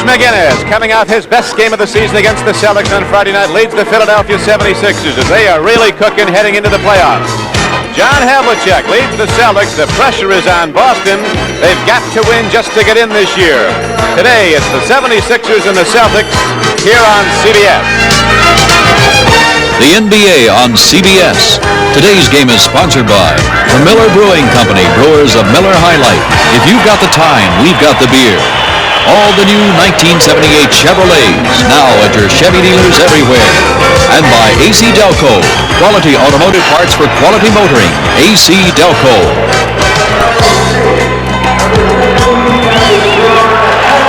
McGinnis, coming off his best game of the season against the Celtics on Friday night, leads the Philadelphia 76ers as they are really cooking heading into the playoffs. John Havlicek leads the Celtics. The pressure is on Boston. They've got to win just to get in this year. Today, it's the 76ers and the Celtics here on CBS. The NBA on CBS. Today's game is sponsored by the Miller Brewing Company, brewers of Miller High Life. If you've got the time, we've got the beer. All the new 1978 Chevrolets, now at your Chevy dealers everywhere. And by AC Delco, quality automotive parts for quality motoring. AC Delco.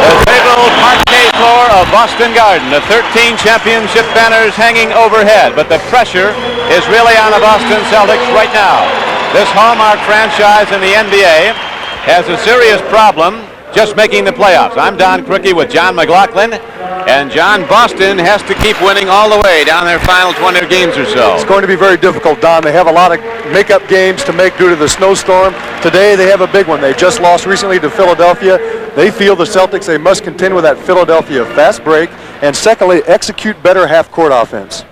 The favorable parquet floor of Boston Garden. The 13 championship banners hanging overhead, but the pressure is really on the Boston Celtics right now. This hallmark franchise in the NBA has a serious problem just making the playoffs. I'm Don Cricky with John McLaughlin. And John, Boston has to keep winning all the way down their final 20 games or so. It's going to be very difficult, Don. They have a lot of makeup games to make due to the snowstorm. Today they have a big one. They just lost recently to Philadelphia. They feel the Celtics, they must contend with that Philadelphia fast break. And secondly, execute better half-court offense.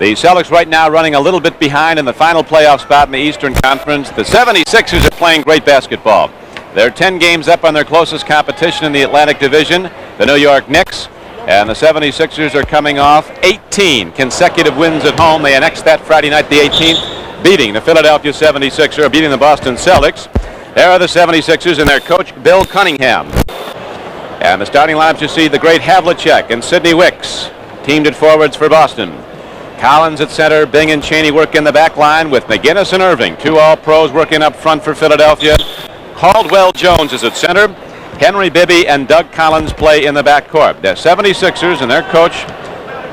The Celtics right now running a little bit behind in the final playoff spot in the Eastern Conference. The 76ers are playing great basketball. They're 10 games up on their closest competition in the Atlantic Division, the New York Knicks. And the 76ers are coming off 18 consecutive wins at home. They annexed that Friday night, the 18th, beating the Philadelphia 76ers, beating the Boston Celtics. There are the 76ers and their coach, Bill Cunningham. And the starting lineups, you see the great Havlicek and Sidney Wicks, teamed at forwards for Boston. Cowens at center, Bing and Chaney work in the back line with McGinnis and Erving, two all-pros working up front for Philadelphia. Caldwell Jones is at center. Henry, Bibby, and Doug Collins play in the backcourt. The 76ers and their coach,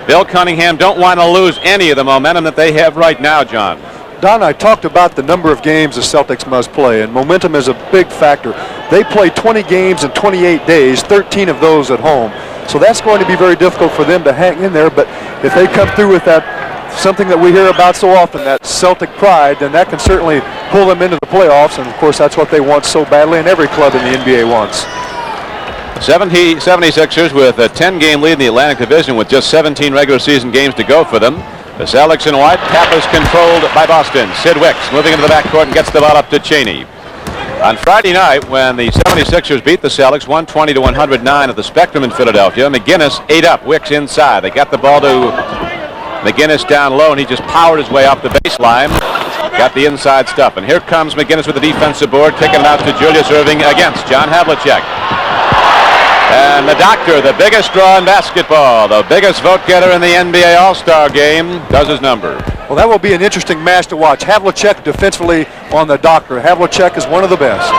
Bill Cunningham, don't want to lose any of the momentum that they have right now, John. Don, I talked about the number of games the Celtics must play, and momentum is a big factor. They play 20 games in 28 days, 13 of those at home. So that's going to be very difficult for them to hang in there, but if they come through with that, something that we hear about so often, that Celtic pride, then that can certainly pull them into the playoffs, and of course that's what they want so badly, and every club in the NBA wants. 76ers with a 10-game lead in the Atlantic Division with just 17 regular season games to go for them. The Celtics in white, cap is controlled by Boston. Sid Wicks moving into the backcourt and gets the ball up to Chaney. On Friday night, when the 76ers beat the Celtics 120-109 at the Spectrum in Philadelphia, McGinnis ate up Wicks inside. They got the ball to McGinnis down low, and he just powered his way off the baseline. Got the inside stuff. And here comes McGinnis with the defensive board, kicking it out to Julius Erving against John Havlicek. And the doctor, the biggest draw in basketball, the biggest vote getter in the NBA All-Star game, does his number. Well, that will be an interesting match to watch. Havlicek defensively on the doctor. Havlicek is one of the best.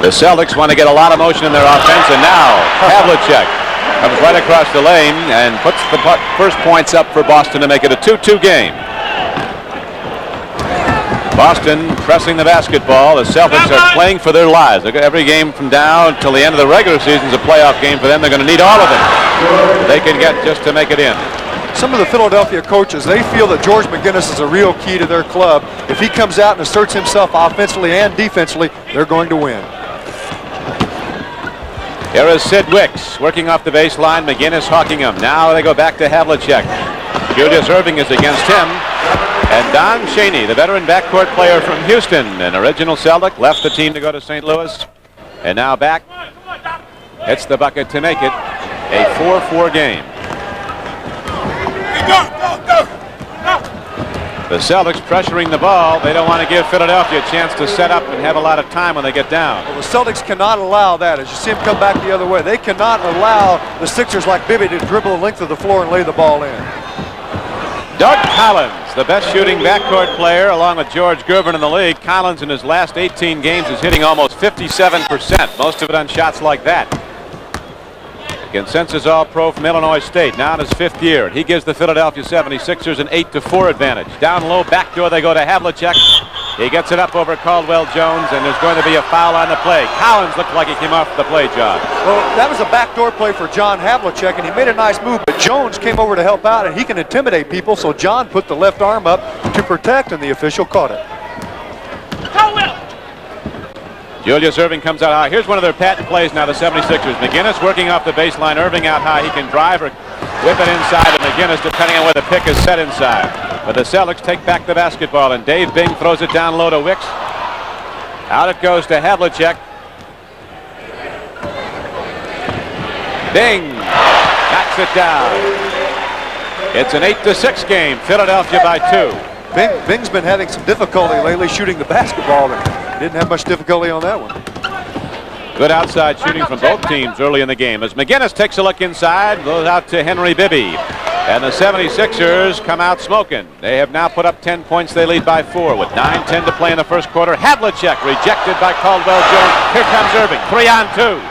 The Celtics want to get a lot of motion in their offense, and now Havlicek comes right across the lane and puts the first points up for Boston to make it a 2-2 game. Boston pressing the basketball. The Celtics are playing for their lives. Every game from now until the end of the regular season is a playoff game for them. They're going to need all of them they can get just to make it in. Some of the Philadelphia coaches, they feel that George McGinnis is a real key to their club. If he comes out and asserts himself offensively and defensively, they're going to win. Here is Sid Wicks working off the baseline. McGinnis hawking him. Now they go back to Havlicek. Julius Erving is against him. And Don Chaney, the veteran backcourt player from Houston, an original Celtic, left the team to go to St. Louis. And now back. Hits the bucket to make it a 4-4 game. The Celtics pressuring the ball. They don't want to give Philadelphia a chance to set up and have a lot of time when they get down. Well, the Celtics cannot allow that. As you see them come back the other way, they cannot allow the Sixers like Bibby to dribble the length of the floor and lay the ball in. Doug Collins, the best shooting backcourt player, along with George Gervin in the league. Collins in his last 18 games is hitting almost 57%, most of it on shots like that. Consensus All-Pro from Illinois State, now in his 5th year. He gives the Philadelphia 76ers an 8-4 advantage. Down low, backdoor, they go to Havlicek. He gets it up over Caldwell Jones, and there's going to be a foul on the play. Cowens looked like he came off the play, John. Well, that was a backdoor play for John Havlicek, and he made a nice move, but Jones came over to help out, and he can intimidate people, so John put the left arm up to protect, and the official caught it. Julius Erving comes out high. Here's one of their patent plays now, the 76ers. McGinnis working off the baseline. Erving out high. He can drive or whip it inside to McGinnis, depending on where the pick is set inside. But the Celtics take back the basketball, and Dave Bing throws it down low to Wicks. Out it goes to Havlicek. Bing knocks it down. It's an 8-6 game. Philadelphia by 2. Bing's been having some difficulty lately shooting the basketball, but didn't have much difficulty on that one. Good outside shooting from both teams early in the game. As McGinnis takes a look inside, goes out to Henry Bibby. And the 76ers come out smoking. They have now put up 10 points. They lead by 4 with 9:10 to play in the first quarter. Havlicek rejected by Caldwell Jones. Here comes Erving. 3-on-2.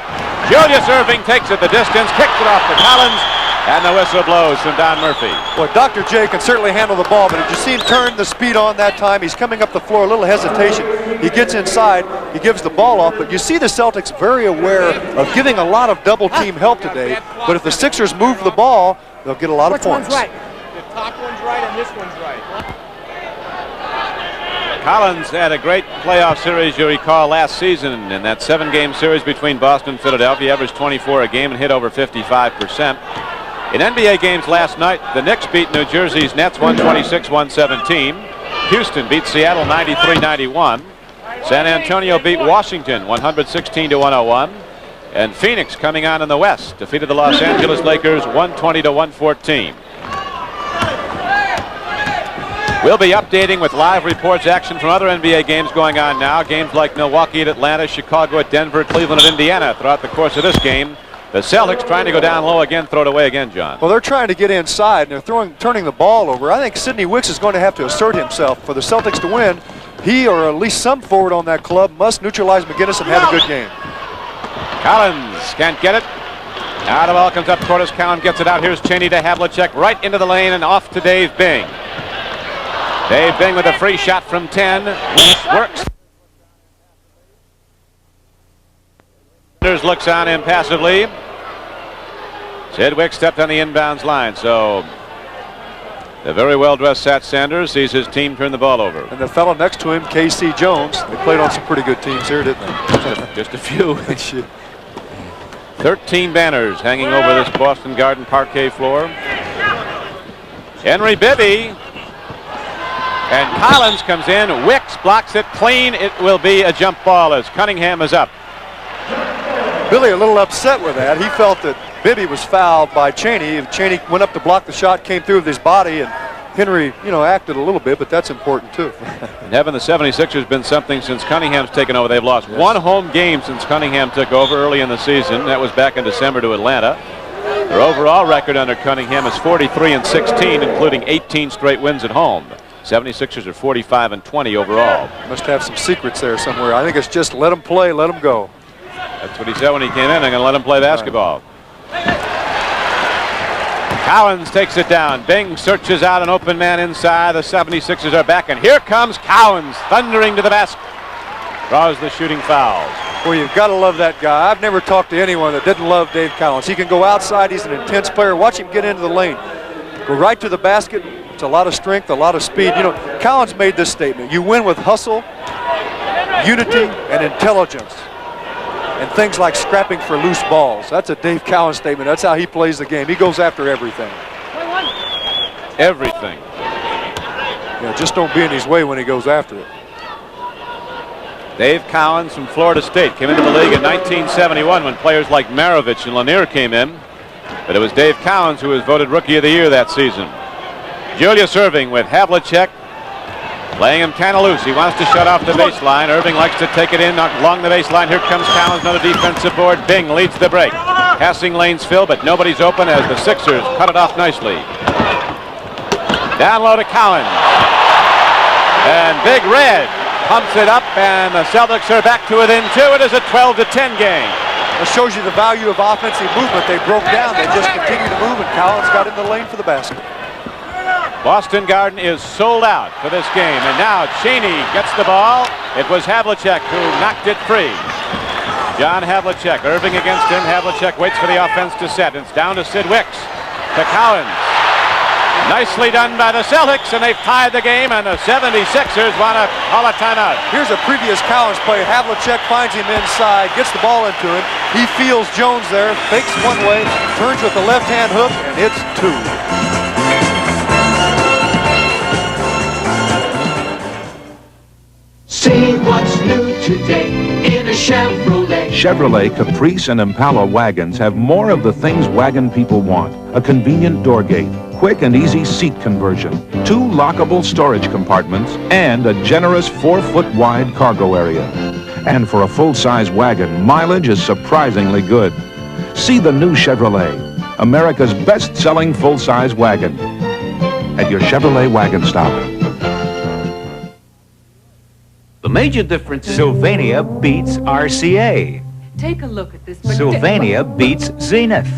Julius Erving takes it the distance, kicks it off to Collins, and the whistle blows from Don Murphy. Well, Dr. J can certainly handle the ball, but did you see him turn the speed on that time? He's coming up the floor, a little hesitation. He gets inside, he gives the ball off, but you see the Celtics very aware of giving a lot of double team help today. But if the Sixers move the ball, they'll get a lot of points. Which one's right? The top one's right and this one's right. Collins had a great playoff series, you recall, last season in that 7-game series between Boston and Philadelphia. He averaged 24 a game and hit over 55%. In NBA games last night, the Knicks beat New Jersey's Nets 126-117. Houston beat Seattle 93-91. San Antonio beat Washington 116-101. And Phoenix, coming on in the West, defeated the Los Angeles Lakers 120-114. We'll be updating with live reports, action from other NBA games going on now. Games like Milwaukee at Atlanta, Chicago at Denver, Cleveland at Indiana throughout the course of this game. The Celtics trying to go down low again, throw it away again, John. Well, they're trying to get inside, and they're turning the ball over. I think Sidney Wicks is going to have to assert himself. For the Celtics to win, he or at least some forward on that club must neutralize McGinnis and have a good game. Collins can't get it. Now the ball comes up court as Cowens gets it out. Here's Chaney to Havlicek, right into the lane and off to Dave Bing. Dave Bing with a free shot from 10. Works. Sanders looks on impassively. Sid Wicks stepped on the inbounds line, so the very well-dressed Sat Sanders sees his team turn the ball over. And the fellow next to him, K.C. Jones, they played on some pretty good teams here, didn't they? Just a few. 13 banners hanging over this Boston Garden parquet floor. Henry Bibby. And Collins comes in. Wicks blocks it clean. It will be a jump ball as Cunningham is up. Billy a little upset with that. He felt that Bibby was fouled by Chaney. Chaney went up to block the shot, came through with his body, and Henry, acted a little bit, but that's important too. And having the 76ers been something since Cunningham's taken over. They've lost one home game since Cunningham took over early in the season. That was back in December to Atlanta. Their overall record under Cunningham is 43-16, including 18 straight wins at home. 76ers are 45-20 overall. Must have some secrets there somewhere. I think it's just let them play, let them go. That's what he said when he came in. I'm going to let him play basketball. Cowens takes it down. Bing searches out an open man inside. The 76ers are back, and here comes Cowens thundering to the basket. Draws the shooting fouls. Well, you've got to love that guy. I've never talked to anyone that didn't love Dave Cowens. He can go outside. He's an intense player. Watch him get into the lane. Go right to the basket. It's a lot of strength, a lot of speed. Cowens made this statement. You win with hustle, unity, and intelligence. And things like scrapping for loose balls. That's a Dave Cowens statement. That's how he plays the game. He goes after everything. Everything. Yeah, just don't be in his way when he goes after it. Dave Cowens from Florida State came into the league in 1971 when players like Maravich and Lanier came in. But it was Dave Cowens who was voted Rookie of the Year that season. Julius Erving with Havlicek. Laying him kind of loose. He wants to shut off the baseline. Erving likes to take it in along the baseline. Here comes Cowens, another defensive board. Bing leads the break. Passing lanes fill, but nobody's open as the Sixers cut it off nicely. Down low to Cowens. And Big Red pumps it up, and the Celtics are back to within 2. It is a 12-10 game. That shows you the value of offensive movement. They broke down. They just continue to move, and Cowens got in the lane for the basket. Boston Garden is sold out for this game, and now Chaney gets the ball. It was Havlicek who knocked it free. John Havlicek, Erving against him. Havlicek waits for the offense to set. It's down to Sid Wicks, to Cowens. Nicely done by the Celtics, and they've tied the game, and the 76ers want to call a timeout. Here's a previous Cowens play. Havlicek finds him inside, gets the ball into him. He feels Jones there, fakes one way, turns with the left-hand hook, and it's 2. See what's new today in a Chevrolet. Chevrolet Caprice and Impala wagons have more of the things wagon people want. A convenient door gate, quick and easy seat conversion, 2 lockable storage compartments, and a generous 4-foot wide cargo area. And for a full-size wagon, mileage is surprisingly good. See the new Chevrolet, America's best-selling full-size wagon, at your Chevrolet wagon stop. The major difference is Sylvania beats RCA. Take a look at this. Sylvania beats Zenith.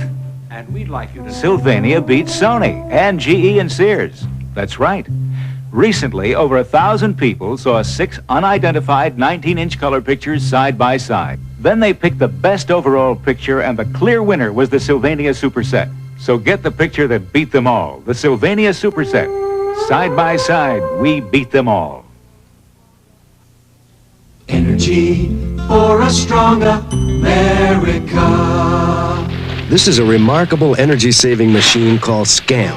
And we'd like you to... Sylvania beats Sony and GE and Sears. That's right. Recently, over 1,000 people saw 6 unidentified 19-inch color pictures side by side. Then they picked the best overall picture, and the clear winner was the Sylvania Superset. So get the picture that beat them all. The Sylvania Superset. Side by side, we beat them all. Energy for a stronger America. This is a remarkable energy-saving machine called SCAMP.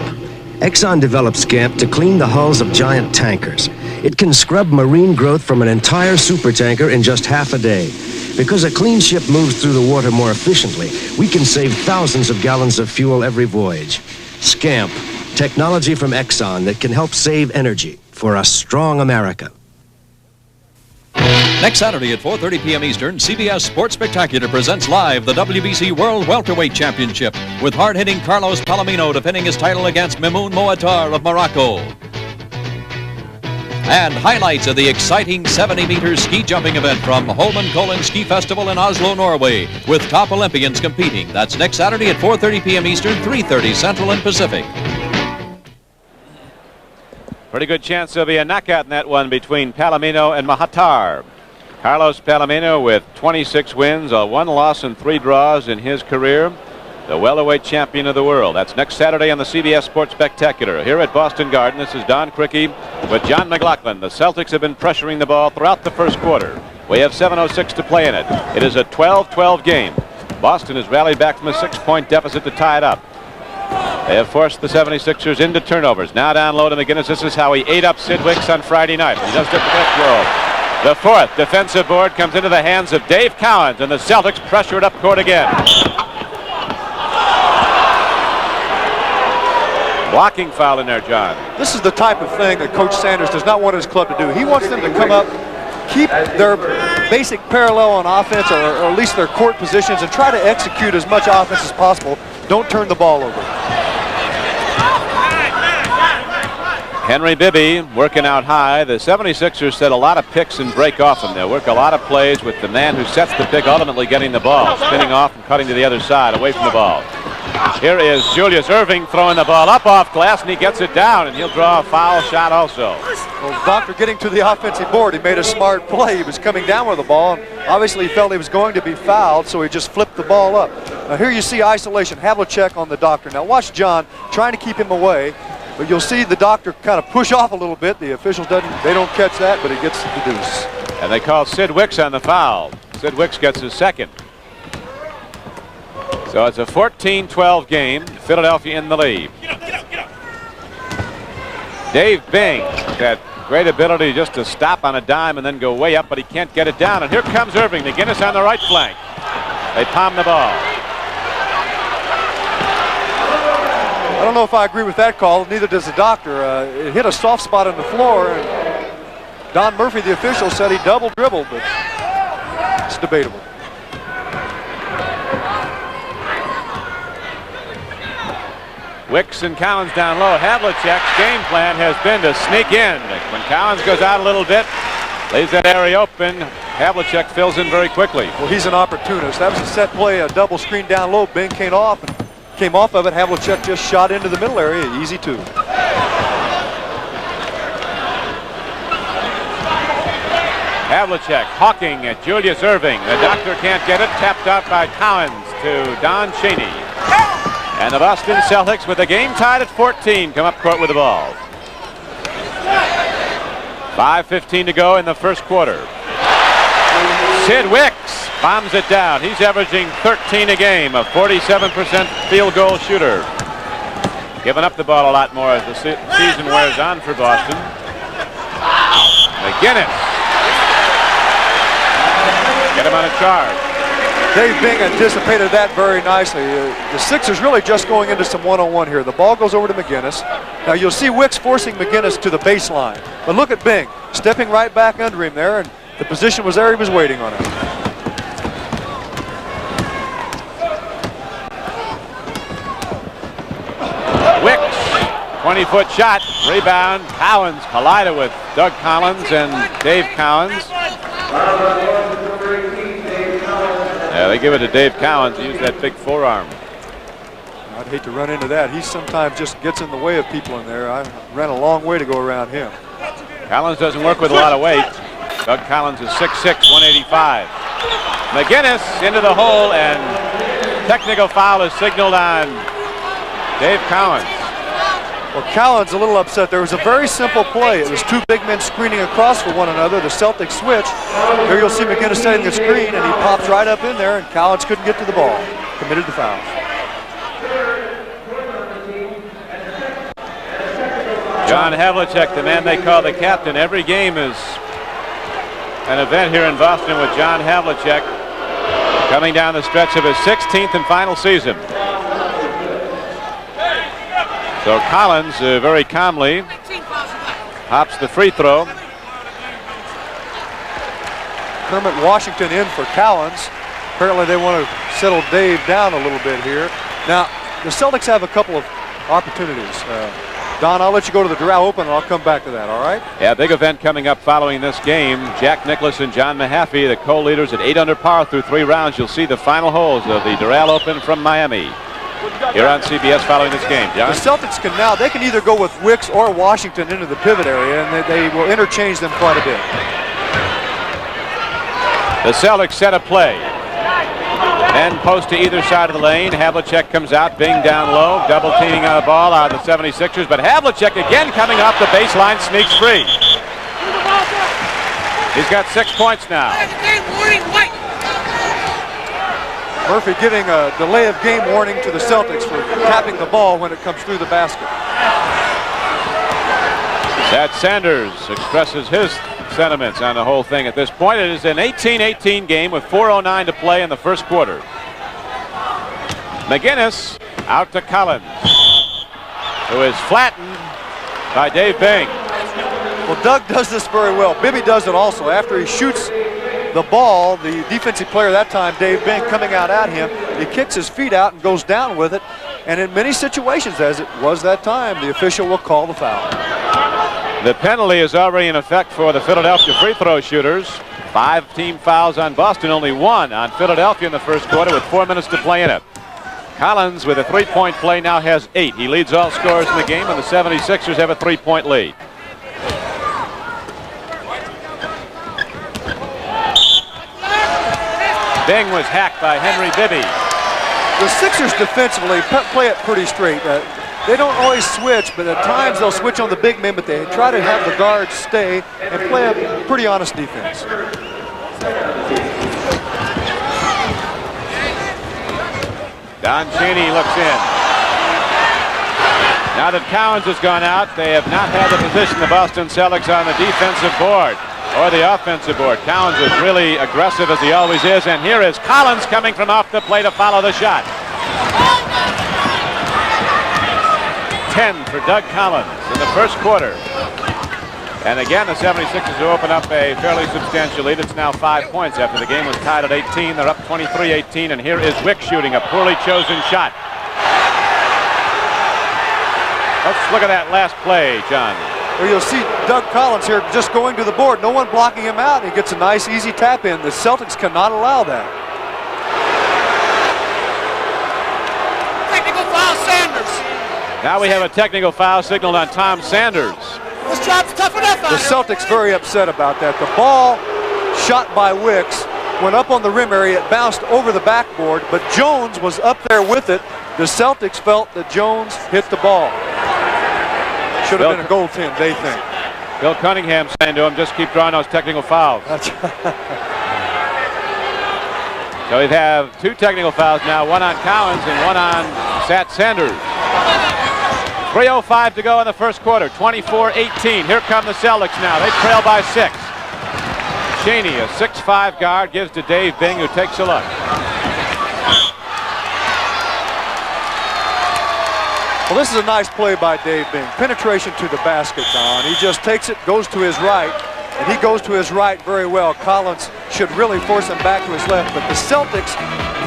Exxon developed SCAMP to clean the hulls of giant tankers. It can scrub marine growth from an entire supertanker in just half a day. Because a clean ship moves through the water more efficiently, we can save thousands of gallons of fuel every voyage. SCAMP, technology from Exxon that can help save energy for a strong America. Next Saturday at 4:30 p.m. Eastern, CBS Sports Spectacular presents live the WBC World Welterweight Championship with hard-hitting Carlos Palomino defending his title against Mimoun Moatar of Morocco. And highlights of the exciting 70-meter ski jumping event from Holmenkollen Ski Festival in Oslo, Norway, with top Olympians competing. That's next Saturday at 4:30 p.m. Eastern, 3:30 Central and Pacific. Pretty good chance there'll be a knockout in that one between Palomino and Moatar. Carlos Palomino with 26 wins, a 1 loss and 3 draws in his career. The welterweight champion of the world. That's next Saturday on the CBS Sports Spectacular. Here at Boston Garden, this is Don Criqui with John McLaughlin. The Celtics have been pressuring the ball throughout the first quarter. We have 7:06 to play in it. It is a 12-12 game. Boston has rallied back from a 6-point deficit to tie it up. They have forced the 76ers into turnovers. Now down low to McGinnis. This is how he ate up Sid Wicks on Friday night. He does it the best world. The 4th defensive board comes into the hands of Dave Cowens, and the Celtics pressure it up court again. Blocking foul in there, John. This is the type of thing that Coach Sanders does not want his club to do. He wants them to come up, keep their basic parallel on offense, or at least their court positions, and try to execute as much offense as possible. Don't turn the ball over. Henry Bibby working out high. The 76ers set a lot of picks and break off them. They'll work a lot of plays with the man who sets the pick ultimately getting the ball, spinning off and cutting to the other side away from the ball. Here is Julius Erving throwing the ball up off glass, and he gets it down, and he'll draw a foul shot also. Well, Doctor getting to the offensive board, he made a smart play. He was coming down with the ball, and obviously he felt he was going to be fouled, so he just flipped the ball up. Now here you see isolation, Havlicek on the Doctor. Now watch John trying to keep him away, but you'll see the Doctor kind of push off a little bit. The officials they don't catch that, but he gets the deuce. And they call Sid Wicks on the foul. Sid Wicks gets his second. So it's a 14-12 game. Philadelphia in the lead. Dave Bing, that great ability just to stop on a dime and then go way up, but he can't get it down. And here comes Erving. McGinnis on the right flank. They palm the ball. I don't know if I agree with that call. Neither does the Doctor. It hit a soft spot on the floor, and Don Murphy, the official, said he double dribbled, but it's debatable. Wicks and Cowens down low. Havlicek's game plan has been to sneak in. When Cowens goes out a little bit, leaves that area open, Havlicek fills in very quickly. Well, he's an opportunist. That was a set play, a double screen down low. Bing came off of it. Havlicek just shot into the middle area. Easy two. Havlicek hawking at Julius Erving. The Doctor can't get it. Tapped out by Cowens to Don Chaney. And the Boston Celtics, with the game tied at 14, come up court with the ball. 5:15 to go in the first quarter. Sid Wicks bombs it down. He's averaging 13 a game, a 47% field goal shooter. Giving up the ball a lot more as the season wears on for Boston. McGinnis. Get him on a charge. Dave Bing anticipated that very nicely. The Sixers really just going into some one-on-one here. The ball goes over to McGinnis. Now you'll see Wicks forcing McGinnis to the baseline. But look at Bing stepping right back under him there, and the position was there. He was waiting on him. Wicks, 20-foot shot, rebound. Cowens collided with Doug Collins and Dave Cowens. Yeah, they give it to Dave Cowens. He used that big forearm. I'd hate to run into that. He sometimes just gets in the way of people in there. I ran a long way to go around him. Collins doesn't work with a lot of weight. Doug Collins is 6'6", 185. McGinnis into the hole, and technical foul is signaled on Dave Cowens. Well, Cowens a little upset. There was a very simple play. It was two big men screening across for one another. The Celtics switch. Here you'll see McGinnis setting the screen, and he pops right up in there, and Cowens couldn't get to the ball. Committed the foul. John Havlicek, the man they call the captain. Every game is an event here in Boston with John Havlicek coming down the stretch of his 16th and final season. So Collins very calmly hops the free throw. Kermit Washington in for Cowens. Apparently they want to settle Dave down a little bit here. Now, the Celtics have a couple of opportunities. Don, I'll let you go to the Darryl Open, and I'll come back to that, all right? Yeah, big event coming up following this game. Jack Nicklaus and John Mahaffey, the co-leaders at 8 under par through 3 rounds. You'll see the final holes of the Darryl Open from Miami. Here on CBS following this game, John. The Celtics they can either go with Wicks or Washington into the pivot area, and they will interchange them quite a bit. The Celtics set a play. Men post to either side of the lane. Havlicek comes out, Bing down low, double teaming on the ball on the 76ers, but Havlicek again coming off the baseline, sneaks free. He's got 6 points now. Murphy giving a delay of game warning to the Celtics for tapping the ball when it comes through the basket. That Sanders expresses his sentiments on the whole thing at this point. It is an 18-18 game with 4:09 to play in the first quarter. McGinnis out to Collins, who is flattened by Dave Bing. Well, Doug does this very well. Bibby does it also. After he shoots the ball, the defensive player that time, Dave Bing, coming out at him, he kicks his feet out and goes down with it. And in many situations, as it was that time, the official will call the foul. The penalty is already in effect for the Philadelphia free throw shooters. 5 team fouls on Boston, only 1 on Philadelphia in the first quarter with 4 minutes to play in it. Collins with a 3-point play now has 8. He leads all scorers in the game, and the 76ers have a 3-point lead. Bing was hacked by Henry Bibby. The Sixers defensively play it pretty straight. They don't always switch, but at times they'll switch on the big men, but they try to have the guards stay and play a pretty honest defense. Don Chaney looks in. Now that Cowens has gone out, they have not had the position, the Boston Celtics, on the defensive board or the offensive board. Cowens was really aggressive, as he always is, and here is Collins coming from off the play to follow the shot. 10 for Doug Collins in the first quarter. And again, the 76ers will open up a fairly substantial lead. It's now 5 points after the game was tied at 18. They're up 23-18, and here is Wicks shooting a poorly chosen shot. Let's look at that last play, John. Well, you'll see Doug Collins here just going to the board. No one blocking him out. He gets a nice, easy tap in. The Celtics cannot allow that. Technical foul, Sanders. Now we have a technical foul signaled on Tom Sanders. This job's tough enough. The Celtics very upset about that. The ball shot by Wicks went up on the rim area. It bounced over the backboard, but Jones was up there with it. The Celtics felt that Jones hit the ball. Should have been a goaltend, they think. Bill Cunningham saying to him, just keep drawing those technical fouls. So we have 2 technical fouls now, one on Cowens and one on Sat Sanders. 3:05 to go in the first quarter, 24-18. Here come the Celtics now. They trail by 6. Chaney, a 6'5" guard, gives to Dave Bing, who takes a look. Well, this is a nice play by Dave Bing. Penetration to the basket, Don. He just takes it, goes to his right, and he goes to his right very well. Collins should really force him back to his left, but the Celtics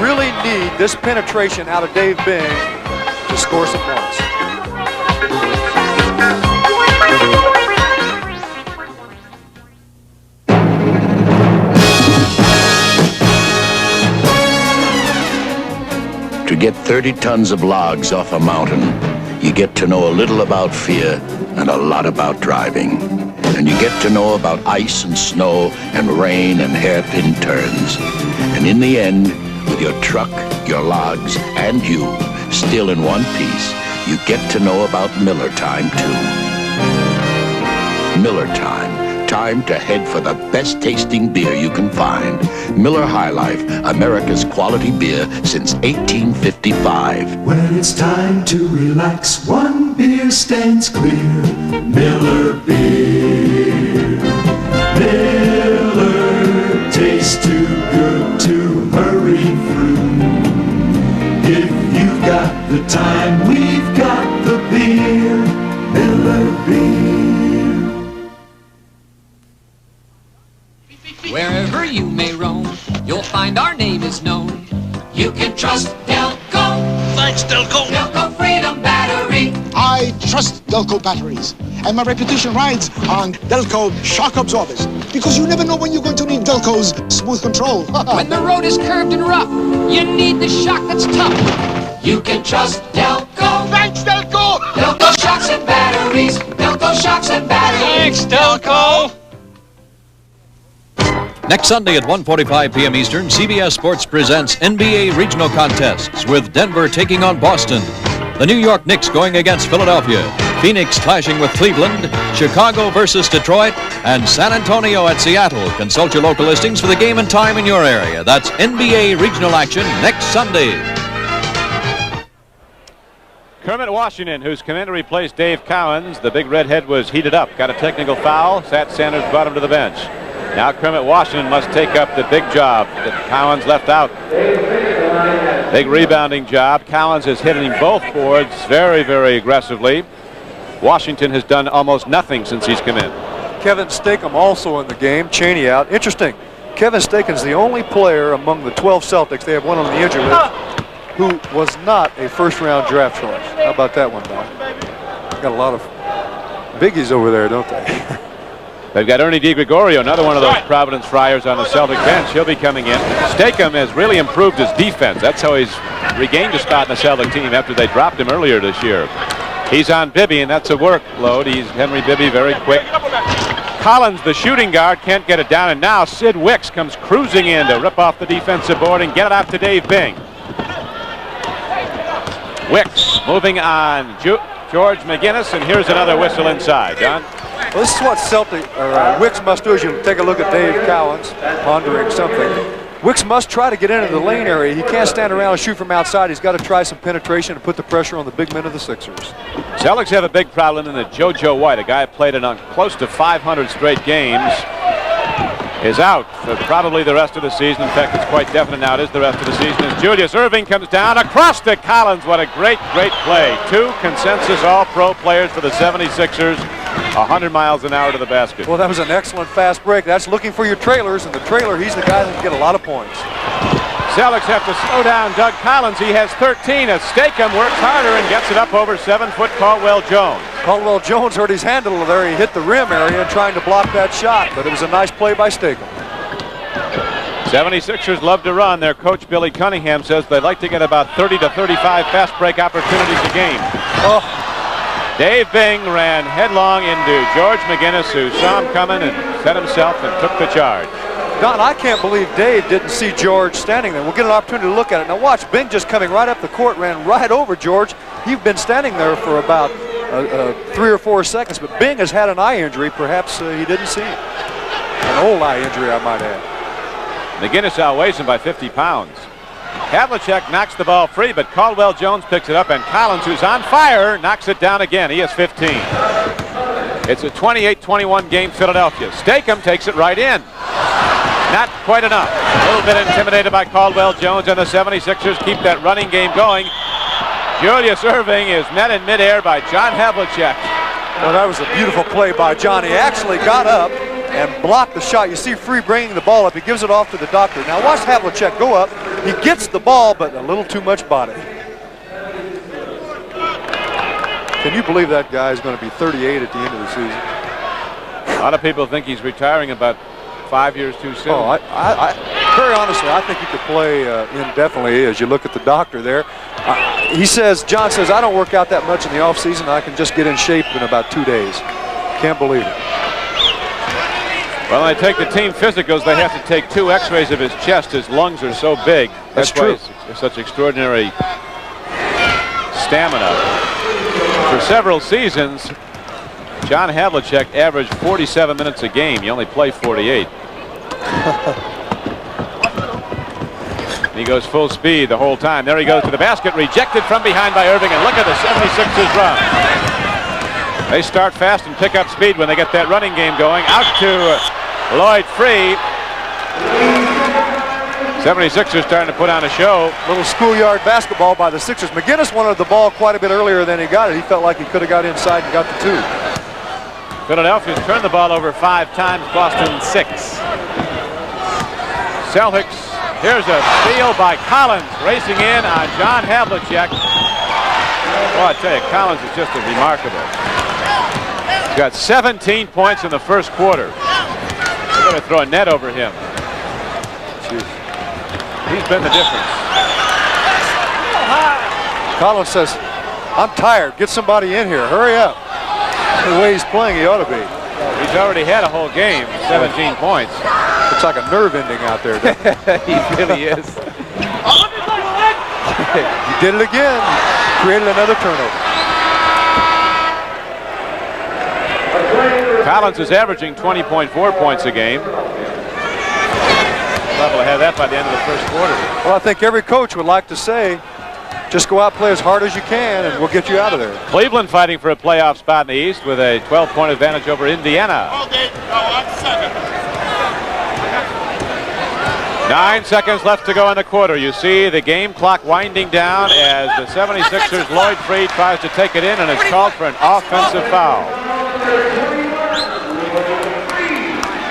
really need this penetration out of Dave Bing to score some points. To get 30 tons of logs off a mountain, you get to know a little about fear and a lot about driving. And you get to know about ice and snow and rain and hairpin turns. And in the end, with your truck, your logs, and you still in one piece, you get to know about Miller Time, too. Miller Time. Time to head for the best tasting beer you can find. Miller High Life, America's quality beer since 1855. When it's time to relax, one beer stands clear. Miller beer. Miller tastes too good to hurry through. If you've got the time, we've got the beer. Miller beer. Wherever you may roam, you'll find our name is known. You can trust Delco. Thanks, Delco. Delco Freedom Battery. I trust Delco batteries, and my reputation rides on Delco shock absorbers, because you never know when you're going to need Delco's smooth control. When the road is curved and rough, you need the shock that's tough. You can trust Delco. Thanks, Delco. Delco shocks and batteries. Delco shocks and batteries. Thanks, Delco. Next Sunday at 1:45 p.m. Eastern, CBS Sports presents NBA regional contests with Denver taking on Boston, the New York Knicks going against Philadelphia, Phoenix clashing with Cleveland, Chicago versus Detroit, and San Antonio at Seattle. Consult your local listings for the game and time in your area. That's NBA regional action next Sunday. Kermit Washington, who's come in to replace Dave Cowens. The big redhead was heated up, got a technical foul. Sat Sanders brought him to the bench. Now Kermit Washington must take up the big job that Cowens left out. Big rebounding job. Cowens is hitting both boards very, very aggressively. Washington has done almost nothing since he's come in. Kevin Stakem also in the game. Chaney out. Interesting. Kevin Stakem's the only player among the 12 Celtics, they have one on the injury list, who was not a first-round draft choice. How about that one, Don? Got a lot of biggies over there, don't they? They've got Ernie DiGregorio, another one of those Providence Friars on the Celtic bench. He'll be coming in. Stakem has really improved his defense. That's how he's regained a spot in the Celtic team after they dropped him earlier this year. He's on Bibby, and that's a workload. He's Henry Bibby, very quick. Collins, the shooting guard, can't get it down, and now Sid Wicks comes cruising in to rip off the defensive board and get it out to Dave Bing. Wicks moving on George McGinnis, and here's another whistle inside. John? Well, this is what Wicks must do as you take a look at Dave Cowens pondering something. Wicks must try to get into the lane area. He can't stand around and shoot from outside. He's got to try some penetration and put the pressure on the big men of the Sixers. Celtics have a big problem in that JoJo White, a guy who played in close to 500 straight games, is out for probably the rest of the season. In fact, it's quite definite now it is the rest of the season as Julius Erving comes down across to Collins. What a great, great play. 2 consensus all-pro players for the 76ers. 100 miles an hour to the basket. Well, that was an excellent fast break. That's looking for your trailers, and the trailer, he's the guy that can get a lot of points. Celtics have to slow down Doug Collins. He has 13 as Stakem works harder and gets it up over 7-foot Caldwell Jones. Caldwell Jones hurt his handle there. He hit the rim area trying to block that shot, but it was a nice play by Stakem. 76ers love to run. Their coach, Billy Cunningham, says they'd like to get about 30 to 35 fast break opportunities a game. Oh. Dave Bing ran headlong into George McGinnis, who saw him coming and set himself and took the charge. Don, I can't believe Dave didn't see George standing there. We'll get an opportunity to look at it. Now watch, Bing just coming right up the court, ran right over George. He's been standing there for about 3 or 4 seconds, but Bing has had an eye injury. Perhaps he didn't see him. An old eye injury, I might add. McGinnis outweighs him by 50 pounds. Havlicek knocks the ball free, but Caldwell Jones picks it up, and Cowens, who's on fire, knocks it down again. He has 15. It's a 28-21 game, Philadelphia. Stakem takes it right in. Not quite enough. A little bit intimidated by Caldwell Jones, and the 76ers keep that running game going. Julius Erving is met in midair by John Havlicek. Well, that was a beautiful play by John. He actually got up and blocked the shot. You see Free bringing the ball up. He gives it off to the doctor. Now watch Havlicek go up. He gets the ball, but a little too much body. Can you believe that guy is going to be 38 at the end of the season? A lot of people think he's retiring about 5 years too soon. Oh, very honestly, I think he could play indefinitely. As you look at the doctor there, John says, I don't work out that much in the off season. I can just get in shape in about 2 days. Can't believe it. Well, when they take the team physicals, they have to take 2 x-rays of his chest. His lungs are so big. That's why he's such extraordinary stamina. For several seasons, John Havlicek averaged 47 minutes a game. He only played 48. He goes full speed the whole time. There he goes to the basket, rejected from behind by Erving, and look at the 76ers run. They start fast and pick up speed when they get that running game going. Out to Lloyd Free. 76ers starting to put on a show. Little schoolyard basketball by the Sixers. McGinnis wanted the ball quite a bit earlier than he got it. He felt like he could have got inside and got the 2. Philadelphia's turned the ball over 5 times, Boston 6. Celtics, here's a steal by Collins, racing in on John Havlicek. Oh, I tell you, Cowens is just remarkable. He's got 17 points in the first quarter. They're going to throw a net over him. He's been the difference. Collins says, I'm tired. Get somebody in here. Hurry up. The way he's playing, he ought to be. He's already had a whole game, 17 points. Looks like a nerve ending out there, doesn't it? He really is. He did it again. Created another turnover. Collins is averaging 20.4 points a game. Liable to have that by the end of the first quarter. Well, I think every coach would like to say, just go out and play as hard as you can, and we'll get you out of there. Cleveland fighting for a playoff spot in the East with a 12-point advantage over Indiana. 9 seconds left to go in the quarter. You see the game clock winding down as the 76ers Lloyd Free tries to take it in, and it's called for an offensive foul.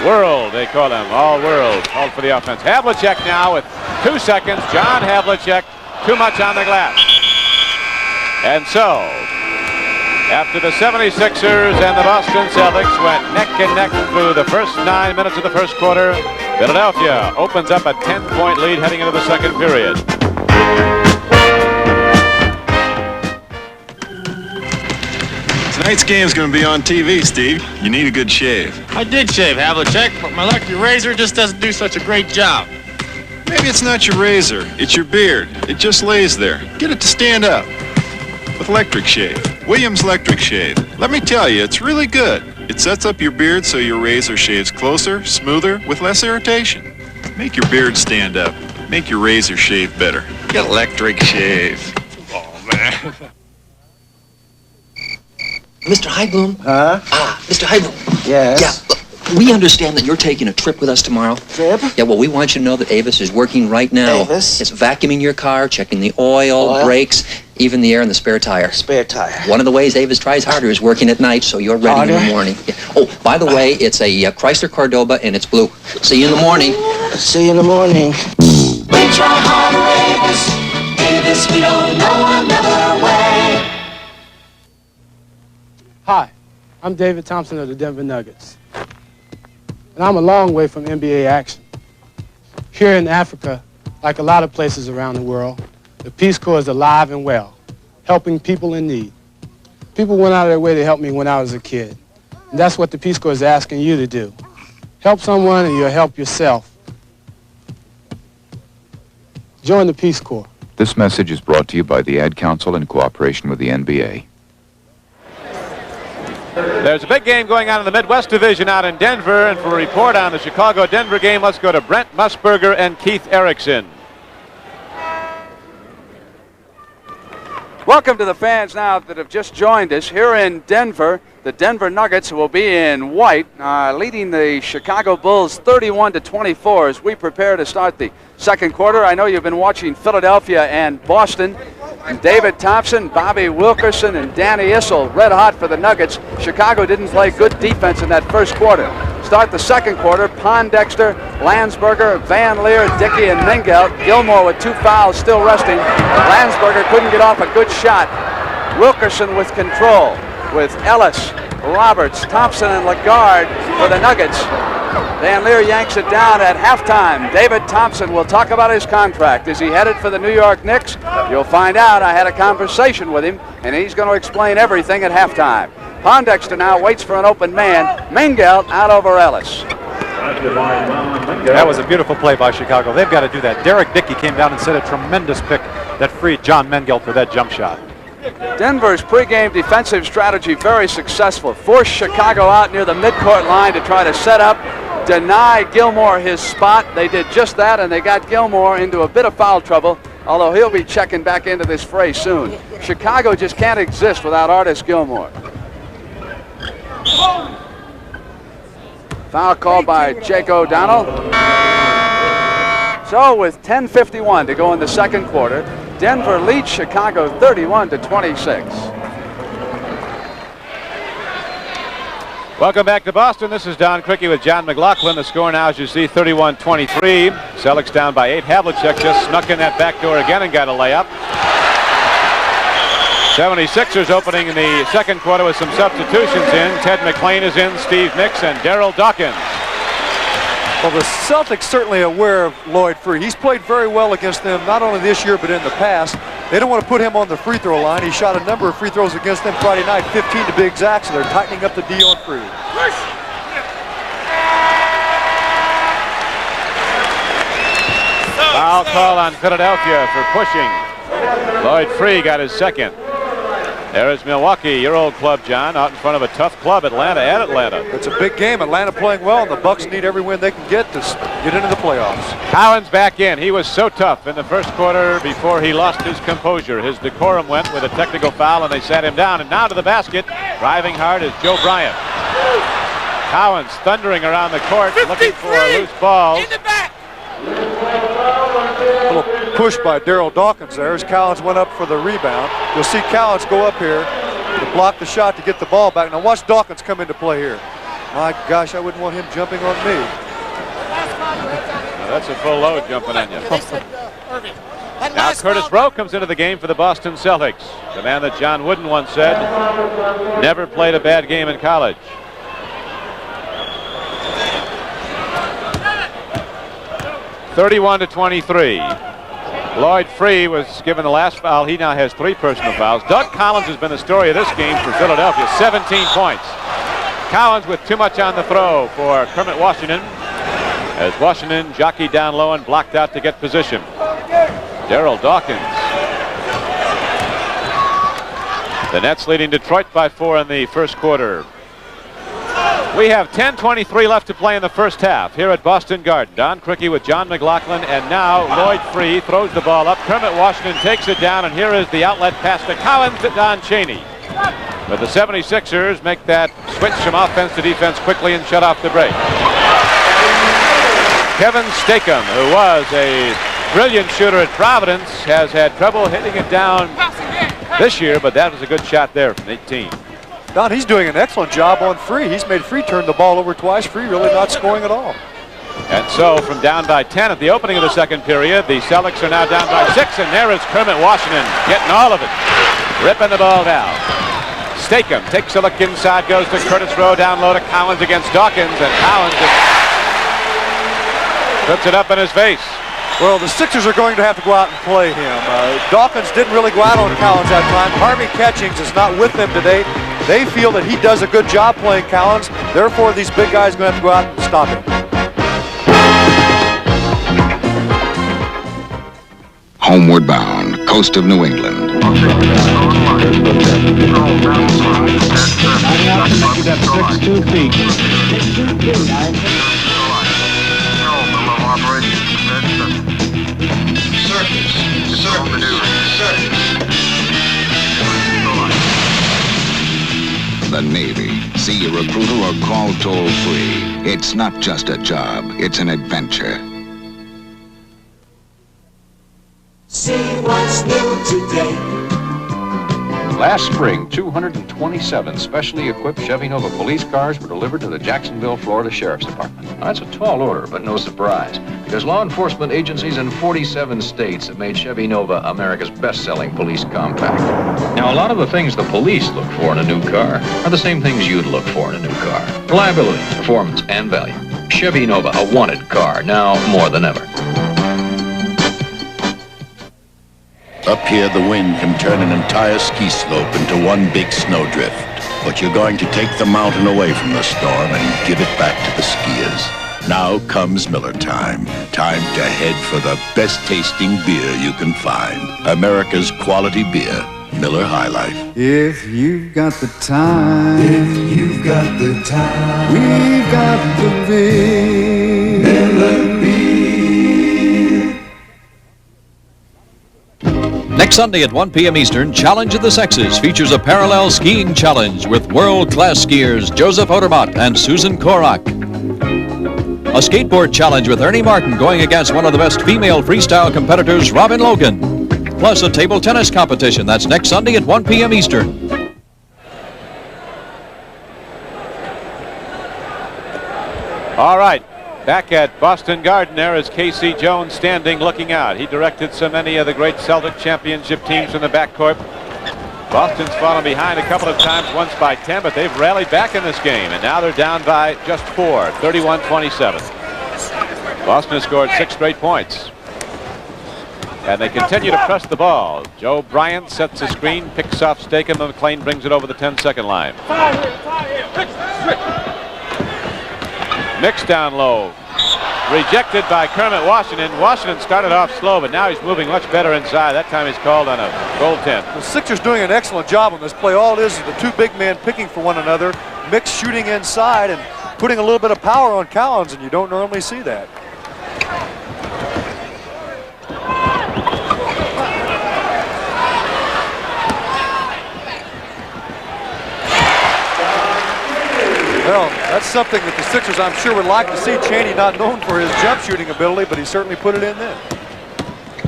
World, they call him, all world, called for the offense. Havlicek now with 2 seconds. John Havlicek, too much on the glass. And so, after the 76ers and the Boston Celtics went neck and neck through the first 9 minutes of the first quarter, Philadelphia opens up a 10-point lead heading into the second period. Tonight's game's going to be on TV, Steve. You need a good shave. I did shave, Havlicek, but my lucky razor just doesn't do such a great job. Maybe it's not your razor, it's your beard. It just lays there. Get it to stand up. With Electric Shave. Williams Electric Shave. Let me tell you, it's really good. It sets up your beard so your razor shaves closer, smoother, with less irritation. Make your beard stand up. Make your razor shave better. Get Electric Shave. Oh, man. Mr. Highbloom? Huh? Mr. Highbloom. Yes? Yeah, look, we understand that you're taking a trip with us tomorrow. Trip? Yeah, well, we want you to know that Avis is working right now. Avis? It's vacuuming your car, checking the oil, brakes, even the air in the spare tire. Spare tire. One of the ways Avis tries harder is working at night, so you're ready in the morning. Yeah. Oh, by the way, it's a Chrysler Cordoba, and it's blue. See you in the morning. See you in the morning. We try harder, Avis. Avis, we don't know another way. Hi, I'm David Thompson of the Denver Nuggets, and I'm a long way from NBA action. Here in Africa, like a lot of places around the world, the Peace Corps is alive and well, helping people in need. People went out of their way to help me when I was a kid, and that's what the Peace Corps is asking you to do. Help someone and you'll help yourself Join the Peace Corps. This message is brought to you by the Ad Council in cooperation with the NBA. There's a big game going on in the Midwest Division out in Denver, and for a report on the Chicago-Denver game, let's go to Brent Musburger and Keith Erickson. Welcome to the fans now that have just joined us here in Denver. The Denver Nuggets will be in white, leading the Chicago Bulls 31-24 as we prepare to start the second quarter. I know you've been watching Philadelphia and Boston. And David Thompson, Bobby Wilkerson, and Danny Issel red hot for the Nuggets. Chicago didn't play good defense in that first quarter. Start the second quarter, Pondexter, Landsberger, Van Leer, Dickey, and Mingelt. Gilmore with 2 fouls still resting. Landsberger couldn't get off a good shot. Wilkerson with control with Ellis, Roberts, Thompson, and Lagarde for the Nuggets. Van Leer yanks it down at halftime. David Thompson will talk about his contract. Is he headed for the New York Knicks? You'll find out. I had a conversation with him, and he's going to explain everything at halftime. Pondexter now waits for an open man. Mingelt out over Ellis. That was a beautiful play by Chicago. They've got to do that. Derek Dickey came down and set a tremendous pick that freed John Mengelt for that jump shot. Denver's pregame defensive strategy very successful. Forced Chicago out near the midcourt line to try to set up, deny Gilmore his spot. They did just that, and they got Gilmore into a bit of foul trouble, although he'll be checking back into this fray soon. Chicago just can't exist without Artis Gilmore. Foul called by Jake O'Donnell. So with 10:51 to go in the second quarter, Denver leads Chicago 31-26. Welcome back to Boston. This is Don Criqui with John McLaughlin. The score now, as you see, 31-23. Celtics down by 8. Havlicek just snuck in that back door again and got a layup. 76ers opening in the second quarter with some substitutions in. Ted McClain is in, Steve Mix, and Darryl Dawkins. Well, the Celtics certainly aware of Lloyd Free. He's played very well against them, not only this year, but in the past. They don't want to put him on the free throw line. He shot a number of free throws against them Friday night, 15 to be exact, so they're tightening up the D on Free. Foul call on Philadelphia for pushing. Lloyd Free got his second. There is Milwaukee, your old club, John, out in front of a tough club, Atlanta at Atlanta. It's a big game. Atlanta playing well, and the Bucks need every win they can get to get into the playoffs. Cowens back in. He was so tough in the first quarter before he lost his composure. His decorum went with a technical foul, and they sat him down. And now to the basket, driving hard is Joe Bryant. Cowens thundering around the court, looking for a loose ball. In the back. A little push by Darryl Dawkins there as Cowens went up for the rebound. You'll see Cowens go up here to block the shot to get the ball back. Now watch Dawkins come into play here. My gosh, I wouldn't want him jumping on me. Now that's a full load jumping on you. Now Curtis Rowe comes into the game for the Boston Celtics. The man that John Wooden once said never played a bad game in college. (31-23). Lloyd Free was given the last foul. He now has 3 personal fouls. Doug Collins has been the story of this game for Philadelphia. 17 points. Cowens with too much on the throw for Kermit Washington, as Washington jockeyed down low and blocked out to get position. Darryl Dawkins. The Nets leading Detroit by 4 in the first quarter. We have 10:23 left to play in the first half here at Boston Garden. Don Criqui with John McLaughlin, and now Lloyd Free throws the ball up. Kermit Washington takes it down, and here is the outlet pass to Cowens to Don Chaney. But the 76ers make that switch from offense to defense quickly and shut off the break. Kevin Stakem, who was a brilliant shooter at Providence, has had trouble hitting it down this year, but that was a good shot there from 18. Don, he's doing an excellent job on Free. He's made Free turn the ball over twice. Free really not scoring at all. And so from down by 10 at the opening of the second period, the Celtics are now down by 6, and there is Kermit Washington getting all of it, ripping the ball down. Stakem takes a look inside, goes to Curtis Rowe, down low to Cowens against Dawkins, and Cowens just puts it up in his face. Well, the Sixers are going to have to go out and play him. Dawkins didn't really go out on Cowens that time. Harvey Catchings is not with them today. They feel that he does a good job playing Cowens. Therefore, these big guys are going to have to go out and stop him. homeward bound, coast of New England. The Navy. See a recruiter or call toll-free. It's not just a job, it's an adventure. See what's new today. Last spring, 227 specially equipped Chevy Nova police cars were delivered to the Jacksonville, Florida Sheriff's Department. Now, that's a tall order, but no surprise, because law enforcement agencies in 47 states have made Chevy Nova America's best-selling police compact. Now, a lot of the things the police look for in a new car are the same things you'd look for in a new car. Reliability, performance, and value. Chevy Nova, a wanted car, now more than ever. Up here, the wind can turn an entire ski slope into one big snowdrift. But you're going to take the mountain away from the storm and give it back to the skiers. Now comes Miller time. Time to head for the best-tasting beer you can find. America's quality beer, Miller High Life. If you've got the time, we've got the beer. Miller beer. Next Sunday at 1 p.m. Eastern, Challenge of the Sexes features a parallel skiing challenge with world-class skiers Joseph Odermatt and Susan Korak. A skateboard challenge with Ernie Martin going against one of the best female freestyle competitors, Robin Logan. Plus a table tennis competition. That's next Sunday at 1 p.m. Eastern. All right. Back at Boston Garden, there is Casey Jones standing looking out. He directed so many of the great Celtic championship teams from the backcourt. Boston's fallen behind a couple of times, once by 10, but they've rallied back in this game, and now they're down by just 4, 31-27. Boston has scored 6 straight points. And they continue to press the ball. Joe Bryant sets the screen, picks off Stakem, and McLean brings it over the 10-second line. Mix down low. Rejected by Kermit Washington. Washington started off slow, but now he's moving much better inside. That time he's called on a goaltend. The Sixers doing an excellent job on this play. All it is the two big men picking for one another. Mix shooting inside and putting a little bit of power on Cowens, and you don't normally see that. Well, that's something that the Sixers, I'm sure, would like to see. Chaney, not known for his jump shooting ability, but he certainly put it in there.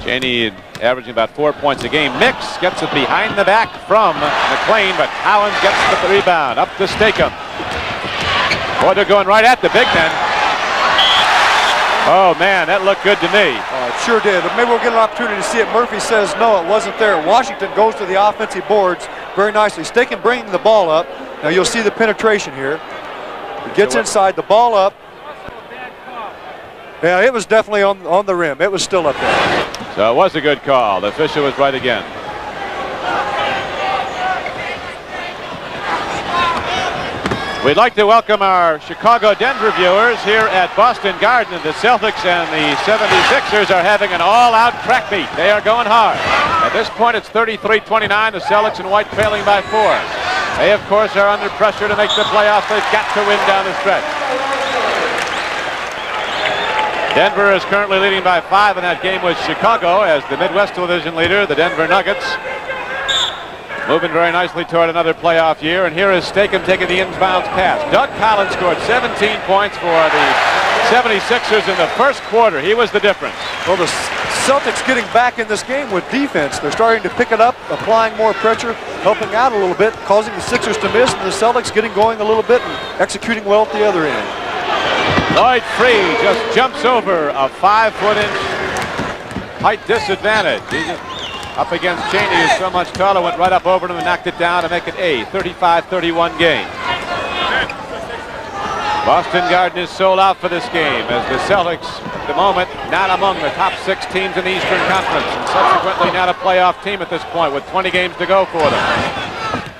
Chaney averaging about 4 points a game. Mix gets it behind the back from McLean, but Cowens gets the rebound. Up to Stakem. Boy, they're going right at the big men. Oh, man, that looked good to me. It sure did. But maybe we'll get an opportunity to see it. Murphy says no, it wasn't there. Washington goes to the offensive boards very nicely. Stakem bringing the ball up. Now you'll see the penetration here. He gets inside, the ball up. Yeah, it was definitely on the rim. It was still up there. So it was a good call. The official was right again. We'd like to welcome our Chicago-Denver viewers here at Boston Garden. The Celtics and the 76ers are having an all-out track meet. They are going hard. At this point, it's 33-29. The Celtics in white trailing by 4. They, of course, are under pressure to make the playoffs. They've got to win down the stretch. Denver is currently leading by 5 in that game with Chicago as the Midwest Division leader, the Denver Nuggets. Moving very nicely toward another playoff year. And here is Stakem taking the inbounds pass. Doug Collins scored 17 points for the 76ers in the first quarter. He was the difference. Well, the Celtics getting back in this game with defense. They're starting to pick it up, applying more pressure, helping out a little bit, causing the Sixers to miss, and the Celtics getting going a little bit and executing well at the other end. Lloyd Free just jumps over a 5-foot-inch height disadvantage. He just up against Chaney, who's so much taller, went right up over him and knocked it down to make it a 35-31 game. Boston Garden is sold out for this game as the Celtics, at the moment, not among the top 6 teams in the Eastern Conference and subsequently not a playoff team at this point with 20 games to go for them.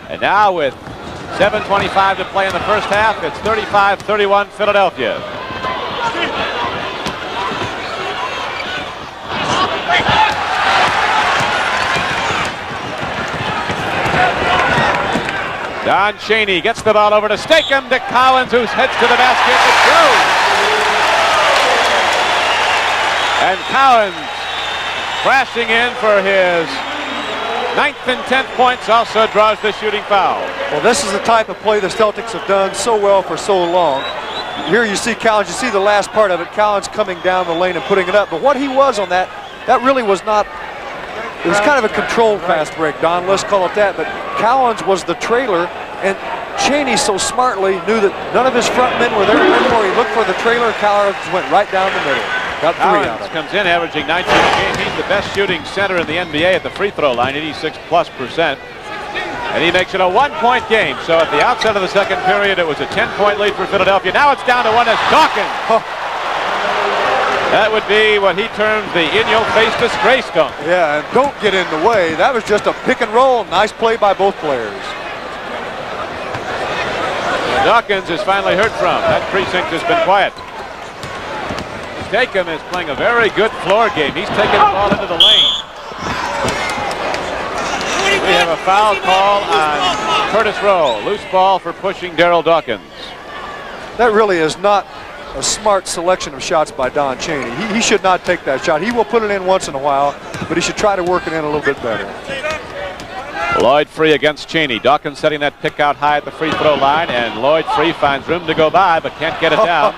And now with 7:25 to play in the first half, it's 35-31 Philadelphia. Don Chaney gets the ball over to Stakem, to Cowens, who heads to the basket. It goes! And Cowens crashing in for his 9th and 10th points, also draws the shooting foul. Well, this is the type of play the Celtics have done so well for so long. Here you see Cowens, you see the last part of it, Cowens coming down the lane and putting it up. But what he was on that really was not, it was kind of a controlled fast break, Don, let's call it that. But Cowens was the trailer, and Chaney so smartly knew that none of his front men were there anymore. He looked for the trailer, Cowens went right down the middle. Got 3 out of it. Comes in averaging 19 a game. He's the best shooting center in the NBA at the free throw line, 86+%. And he makes it a 1-point game. So at the outset of the second period, it was a 10-point lead for Philadelphia. Now it's down to 1 as Dawkins. That would be what he terms the in-your-face disgrace dunk. Yeah, and don't get in the way. That was just a pick and roll. Nice play by both players. Dawkins is finally heard from. That precinct has been quiet. Stakem is playing a very good floor game. He's taking the ball into the lane. We have a foul call on Curtis Rowe. Loose ball for pushing Darryl Dawkins. That really is not a smart selection of shots by Don Chaney. He should not take that shot. He will put it in once in a while, but he should try to work it in a little bit better. Lloyd free against Chaney. Dawkins setting that pick out high at the free throw line, and Lloyd free finds room to go by, but can't get it down.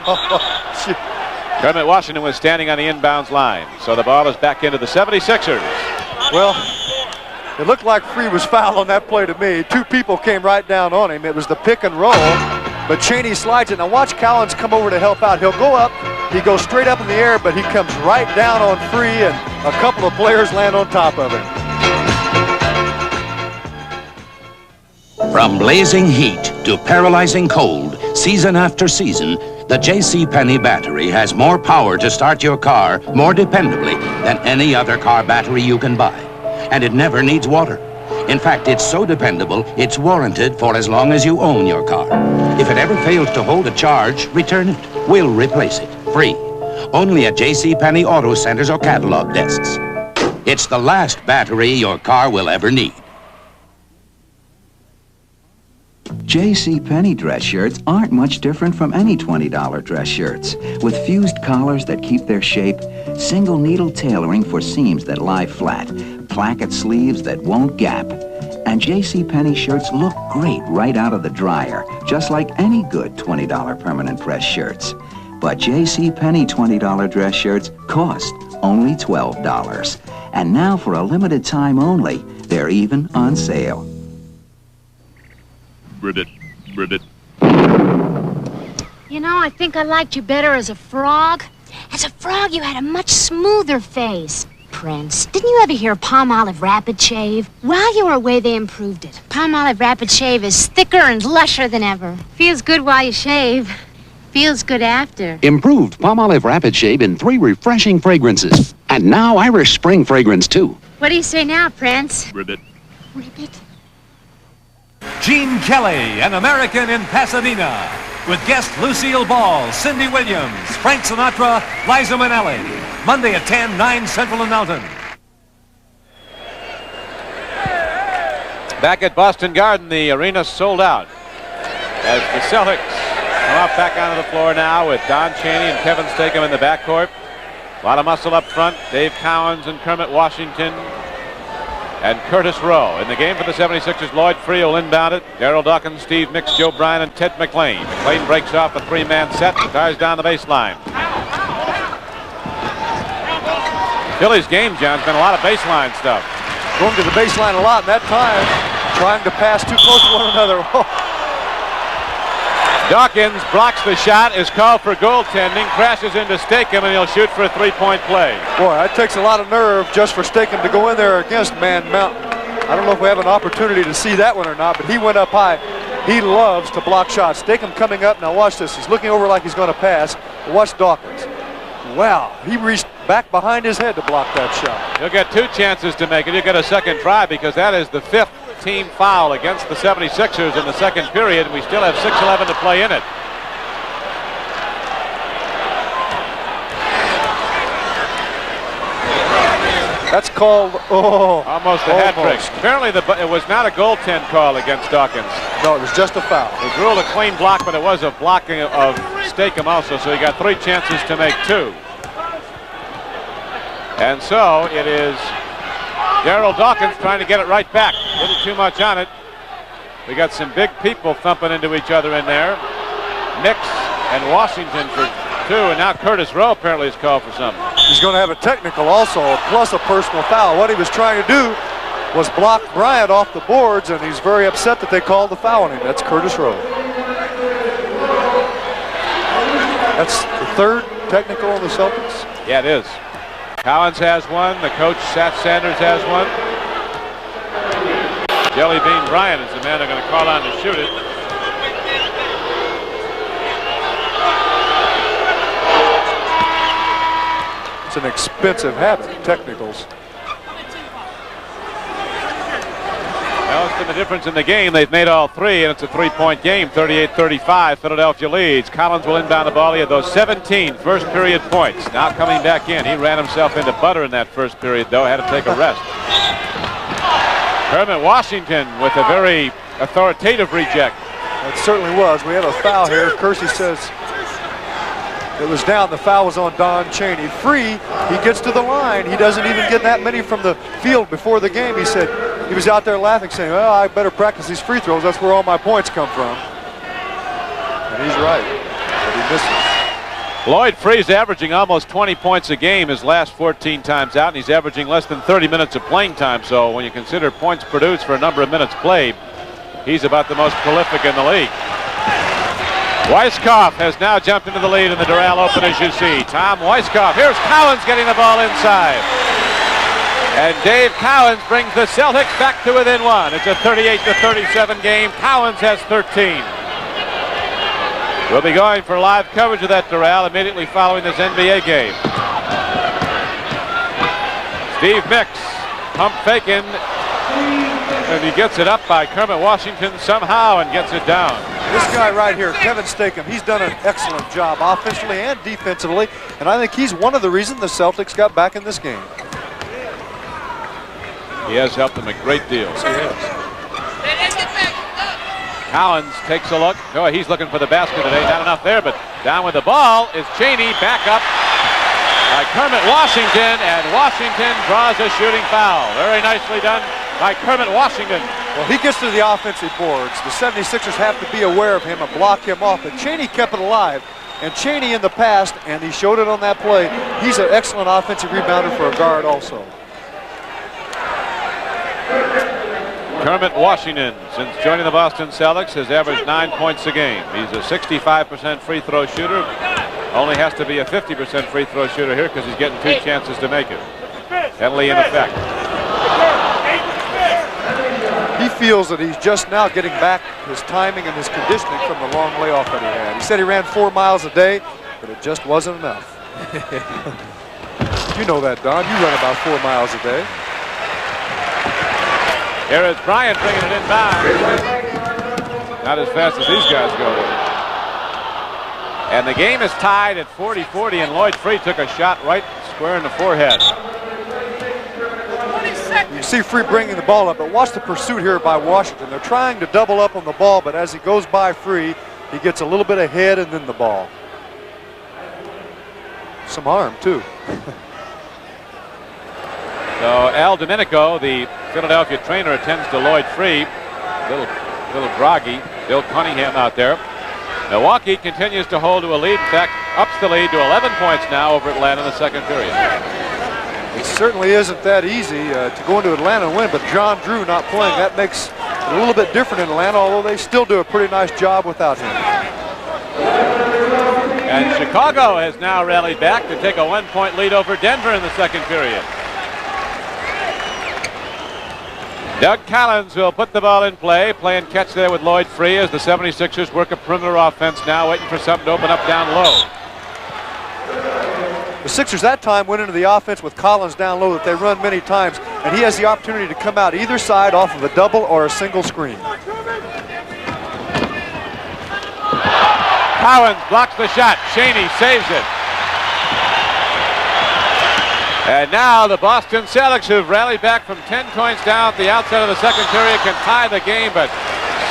Kermit Washington was standing on the inbounds line, so the ball is back into the 76ers. Well, it looked like Free was fouled on that play to me. 2 people came right down on him. It was the pick and roll, but Chaney slides it. Now watch Cowens come over to help out. He'll go up, he goes straight up in the air, but he comes right down on Free, and a couple of players land on top of him. From blazing heat to paralyzing cold, season after season, the JCPenney battery has more power to start your car more dependably than any other car battery you can buy. And it never needs water. In fact, it's so dependable, it's warranted for as long as you own your car. If it ever fails to hold a charge, return it. We'll replace it, free. Only at JCPenney Auto Centers or catalog desks. It's the last battery your car will ever need. JCPenney dress shirts aren't much different from any $20 dress shirts. With fused collars that keep their shape, single needle tailoring for seams that lie flat, placket sleeves that won't gap. And JCPenney shirts look great right out of the dryer, just like any good $20 permanent press shirts. But JCPenney $20 dress shirts cost only $12. And now for a limited time only, they're even on sale. Ribbit. You know, I think I liked you better as a frog. As a frog, you had a much smoother face. Prince, didn't you ever hear Palmolive Rapid Shave? While you were away, they improved it. Palmolive Rapid Shave is thicker and lusher than ever. Feels good while you shave. Feels good after. Improved Palmolive Rapid Shave in 3 refreshing fragrances. And now Irish Spring fragrance, too. What do you say now, Prince? Ribbit. Gene Kelly, an American in Pasadena, with guest Lucille Ball, Cindy Williams, Frank Sinatra, Liza Minnelli. Monday at 10, 9 Central and Mountain. Back at Boston Garden, the arena sold out as the Celtics come off back onto the floor now with Don Chaney and Kevin Stakem in the backcourt. A lot of muscle up front. Dave Cowens and Kermit Washington and Curtis Rowe. In the game for the 76ers, Lloyd Free will inbound it. Darryl Dawkins, Steve Mix, Joe Bryan, and Ted McLean. McLean breaks off a 3-man set and fires down the baseline. Philly's game, John's been a lot of baseline stuff. Going to the baseline a lot, and that time trying to pass too close to one another. Dawkins blocks the shot, is called for goaltending, crashes into Stakem, and he'll shoot for a 3-point play. Boy, that takes a lot of nerve just for Stakem to go in there against Man Mountain. I don't know if we have an opportunity to see that one or not, but he went up high. He loves to block shots. Stakem coming up. Now watch this. He's looking over like he's going to pass. But watch Dawkins. Wow, he reached back behind his head to block that shot. He'll get 2 chances to make it. He'll get a second try because that is the 5th team foul against the 76ers in the second period. We still have 6:11 to play in it. That's called, almost a hat trick. Apparently it was not a goaltend call against Dawkins. No, it was just a foul. It was ruled a clean block, but it was a blocking of Stakem also, so he got 3 chances to make 2. And so it is Darryl Dawkins trying to get it right back. A little too much on it. We got some big people thumping into each other in there. Mix and Washington for 2, and now Curtis Rowe apparently is called for something. He's going to have a technical also, plus a personal foul. What he was trying to do was block Bryant off the boards, and he's very upset that they called the foul on him. That's Curtis Rowe. That's the 3rd technical on the Celtics. Yeah, it is. Cowens has 1. The coach, Seth Sanders, has 1. Jelly Bean Bryant is the man they're going to call on to shoot it. It's an expensive habit, technicals. Well, it's been the difference in the game. They've made all 3, and it's a 3-point game. 38-35, Philadelphia leads. Collins will inbound the ball. He had those 17 first period points. Now coming back in. He ran himself into butter in that first period, though. Had to take a rest. Kermit Washington with a very authoritative reject. It certainly was. We have a foul here. Kersey says it was down. The foul was on Don Chaney. Free, he gets to the line. He doesn't even get that many from the field before the game. He said he was out there laughing, saying, well, I better practice these free throws. That's where all my points come from. And he's right, but he misses. Lloyd Free's averaging almost 20 points a game his last 14 times out, and he's averaging less than 30 minutes of playing time. So when you consider points produced for a number of minutes played, he's about the most prolific in the league. Weiskopf has now jumped into the lead in the Darryl Open, as you see. Tom Weiskopf. Here's Cowens getting the ball inside. And Dave Cowens brings the Celtics back to within 1. It's a 38-37 game. Cowens has 13. We'll be going for live coverage of that Darryl immediately following this NBA game. Steve Mix, pump faking, and he gets it up by Kermit Washington somehow and gets it down. This guy right here, Kevin Stakem, he's done an excellent job offensively and defensively, and I think he's one of the reasons the Celtics got back in this game. He has helped them a great deal. Yes, he has. Cowens takes a look. Oh, he's looking for the basket today. Not enough there, but down with the ball is Chaney. Back up by Kermit Washington, and Washington draws a shooting foul. Very nicely done by Kermit Washington. Well, he gets to the offensive boards. The 76ers have to be aware of him and block him off, but Chaney kept it alive. And Chaney in the past, and he showed it on that play, he's an excellent offensive rebounder for a guard also. Kermit Washington, since joining the Boston Celtics, has averaged 9 points a game. He's a 65% free throw shooter. Only has to be a 50% free throw shooter here because he's getting 2 chances to make it. Penalty in effect. He feels that he's just now getting back his timing and his conditioning from the long layoff that he had. He said he ran 4 miles a day, but it just wasn't enough. You know that, Don. You run about 4 miles a day. Here is Bryant bringing it inbound. Not as fast as these guys go. And the game is tied at 40-40, and Lloyd Free took a shot right square in the forehead. You see Free bringing the ball up, but watch the pursuit here by Washington. They're trying to double up on the ball, but as he goes by Free, he gets a little bit ahead and then the ball. Some arm, too. So Al Domenico, the Philadelphia trainer, attends to Lloyd Free. Little groggy. Bill Cunningham out there. Milwaukee continues to hold to a lead. In fact, ups the lead to 11 points now over Atlanta in the second period. It certainly isn't that easy to go into Atlanta and win, but John Drew not playing, that makes it a little bit different in Atlanta, although they still do a pretty nice job without him. And Chicago has now rallied back to take a 1-point lead over Denver in the second period. Doug Collins will put the ball in play, playing catch there with Lloyd Free as the 76ers work a perimeter offense now, waiting for something to open up down low. The Sixers that time went into the offense with Collins down low that they run many times, and he has the opportunity to come out either side off of a double or a single screen. Cowens blocks the shot. Chaney saves it. And now the Boston Celtics, who've rallied back from 10 points down at the outside of the second period, can tie the game, but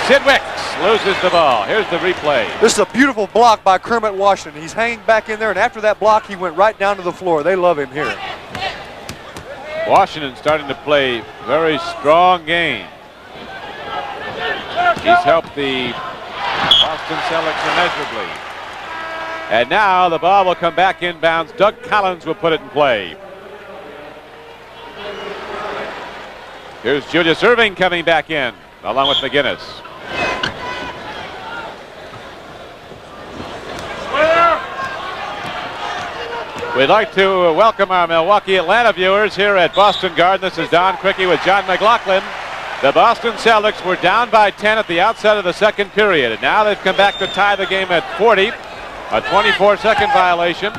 Sid Wicks loses the ball. Here's the replay. This is a beautiful block by Kermit Washington. He's hanging back in there, and after that block, he went right down to the floor. They love him here. Washington starting to play very strong game. He's helped the Boston Celtics immeasurably. And now the ball will come back inbounds. Doug Cowens will put it in play. Here's Julius Erving coming back in, along with McGinnis. We'd like to welcome our Milwaukee Atlanta viewers here at Boston Garden. This is Don Cricky with John McLaughlin. The Boston Celtics were down by 10 at the outside of the second period, and now they've come back to tie the game at 40, a 24-second violation.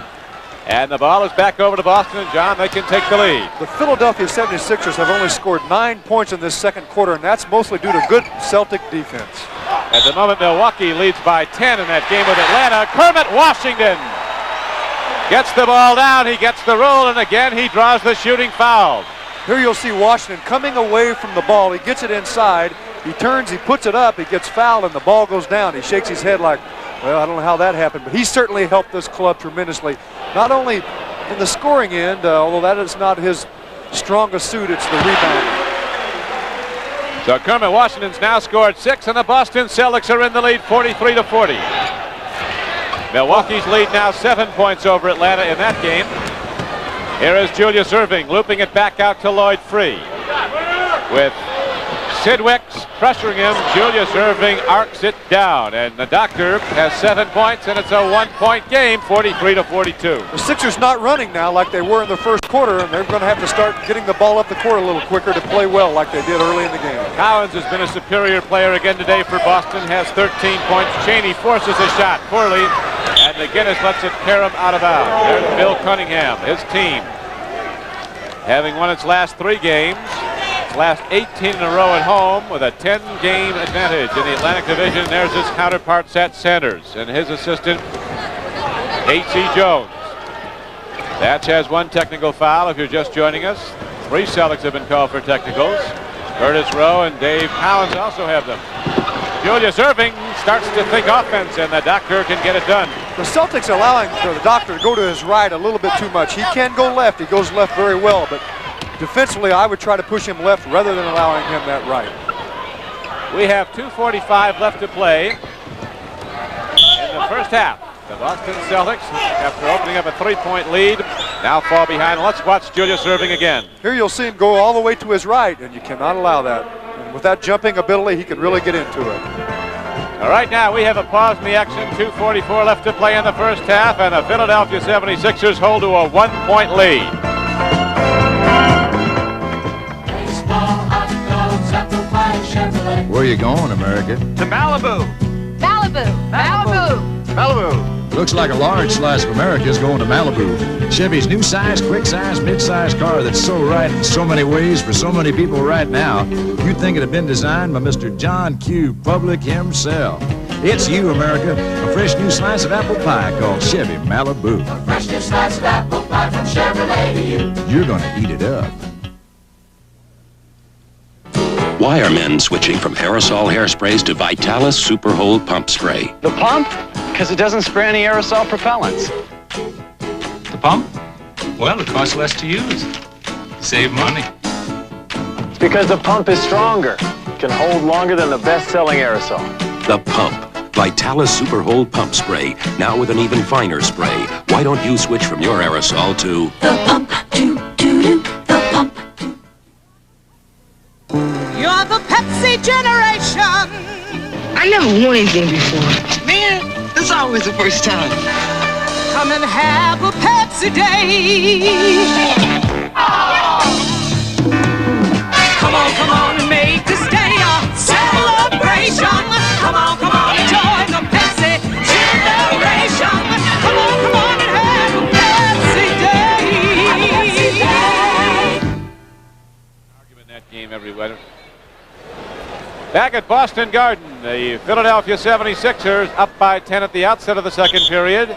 And the ball is back over to Boston, and John, they can take the lead. The Philadelphia 76ers have only scored 9 points in this second quarter, and that's mostly due to good Celtic defense. At the moment, Milwaukee leads by 10 in that game with Atlanta. Kermit Washington gets the ball down, he gets the roll, and again he draws the shooting foul. Here you'll see Washington coming away from the ball. He gets it inside, he turns, he puts it up, he gets fouled, and the ball goes down. He shakes his head like, well, I don't know how that happened, but he certainly helped this club tremendously. Not only in the scoring end, although that is not his strongest suit, it's the rebounding. So Kermit Washington's now scored 6, and the Boston Celtics are in the lead 43-40. Milwaukee's lead now 7 points over Atlanta in that game. Here is Julius Erving looping it back out to Lloyd Free. With Sid Wicks pressuring him, Julius Erving arcs it down, and the doctor has 7 points, and it's a 1-point game, 43-42. The Sixers not running now like they were in the first quarter, and they're going to have to start getting the ball up the court a little quicker to play well like they did early in the game. Cowens has been a superior player again today for Boston, has 13 points. Chaney forces a shot poorly, and McGinnis lets it tear him out of bounds. There's Bill Cunningham, his team, having won its last 3 games. Last 18 in a row at home with a 10-game advantage in the Atlantic Division. There's his counterpart, Seth Sanders, and his assistant, H.C. Jones. Thatch has 1 technical foul if you're just joining us. 3 Celtics have been called for technicals. Curtis Rowe and Dave Cowens also have them. Julius Erving starts to think offense, and the doctor can get it done. The Celtics allowing the doctor to go to his right a little bit too much. He can go left. He goes left very well, but defensively, I would try to push him left rather than allowing him that right. We have 2:45 left to play in the first half. The Boston Celtics, after opening up a 3-point lead, now fall behind. Let's watch Julius Erving again. Here you'll see him go all the way to his right, and you cannot allow that. And with that jumping ability, he can really get into it. All right, now we have a pause in the action. 2:44 left to play in the first half, and the Philadelphia 76ers hold to a 1-point lead. Where you going, America? To Malibu. Malibu. Malibu. Malibu. Looks like a large slice of America is going to Malibu. Chevy's new size, quick size, mid-size car that's so right in so many ways for so many people right now. You'd think it had been designed by Mr. John Q. Public himself. It's you, America. A fresh new slice of apple pie called Chevy Malibu. A fresh new slice of apple pie from Chevrolet to you. You're going to eat it up. Why are men switching from aerosol hairsprays to Vitalis Super Hold Pump Spray? The pump? Because it doesn't spray any aerosol propellants. The pump? Well, it costs less to use. Save money. It's because the pump is stronger. It can hold longer than the best-selling aerosol. The Pump. Vitalis Super Hold Pump Spray. Now with an even finer spray. Why don't you switch from your aerosol to... The pump. Do-do-do. The pump. You're the Pepsi generation. I never won anything before. Man, it's always the first time. Come and have a Pepsi day. Oh. Come on and make this day a celebration. Come on and join the Pepsi generation. Come on and have a Pepsi day. Argument that game everywhere. Back at Boston Garden, the Philadelphia 76ers up by 10 at the outset of the second period.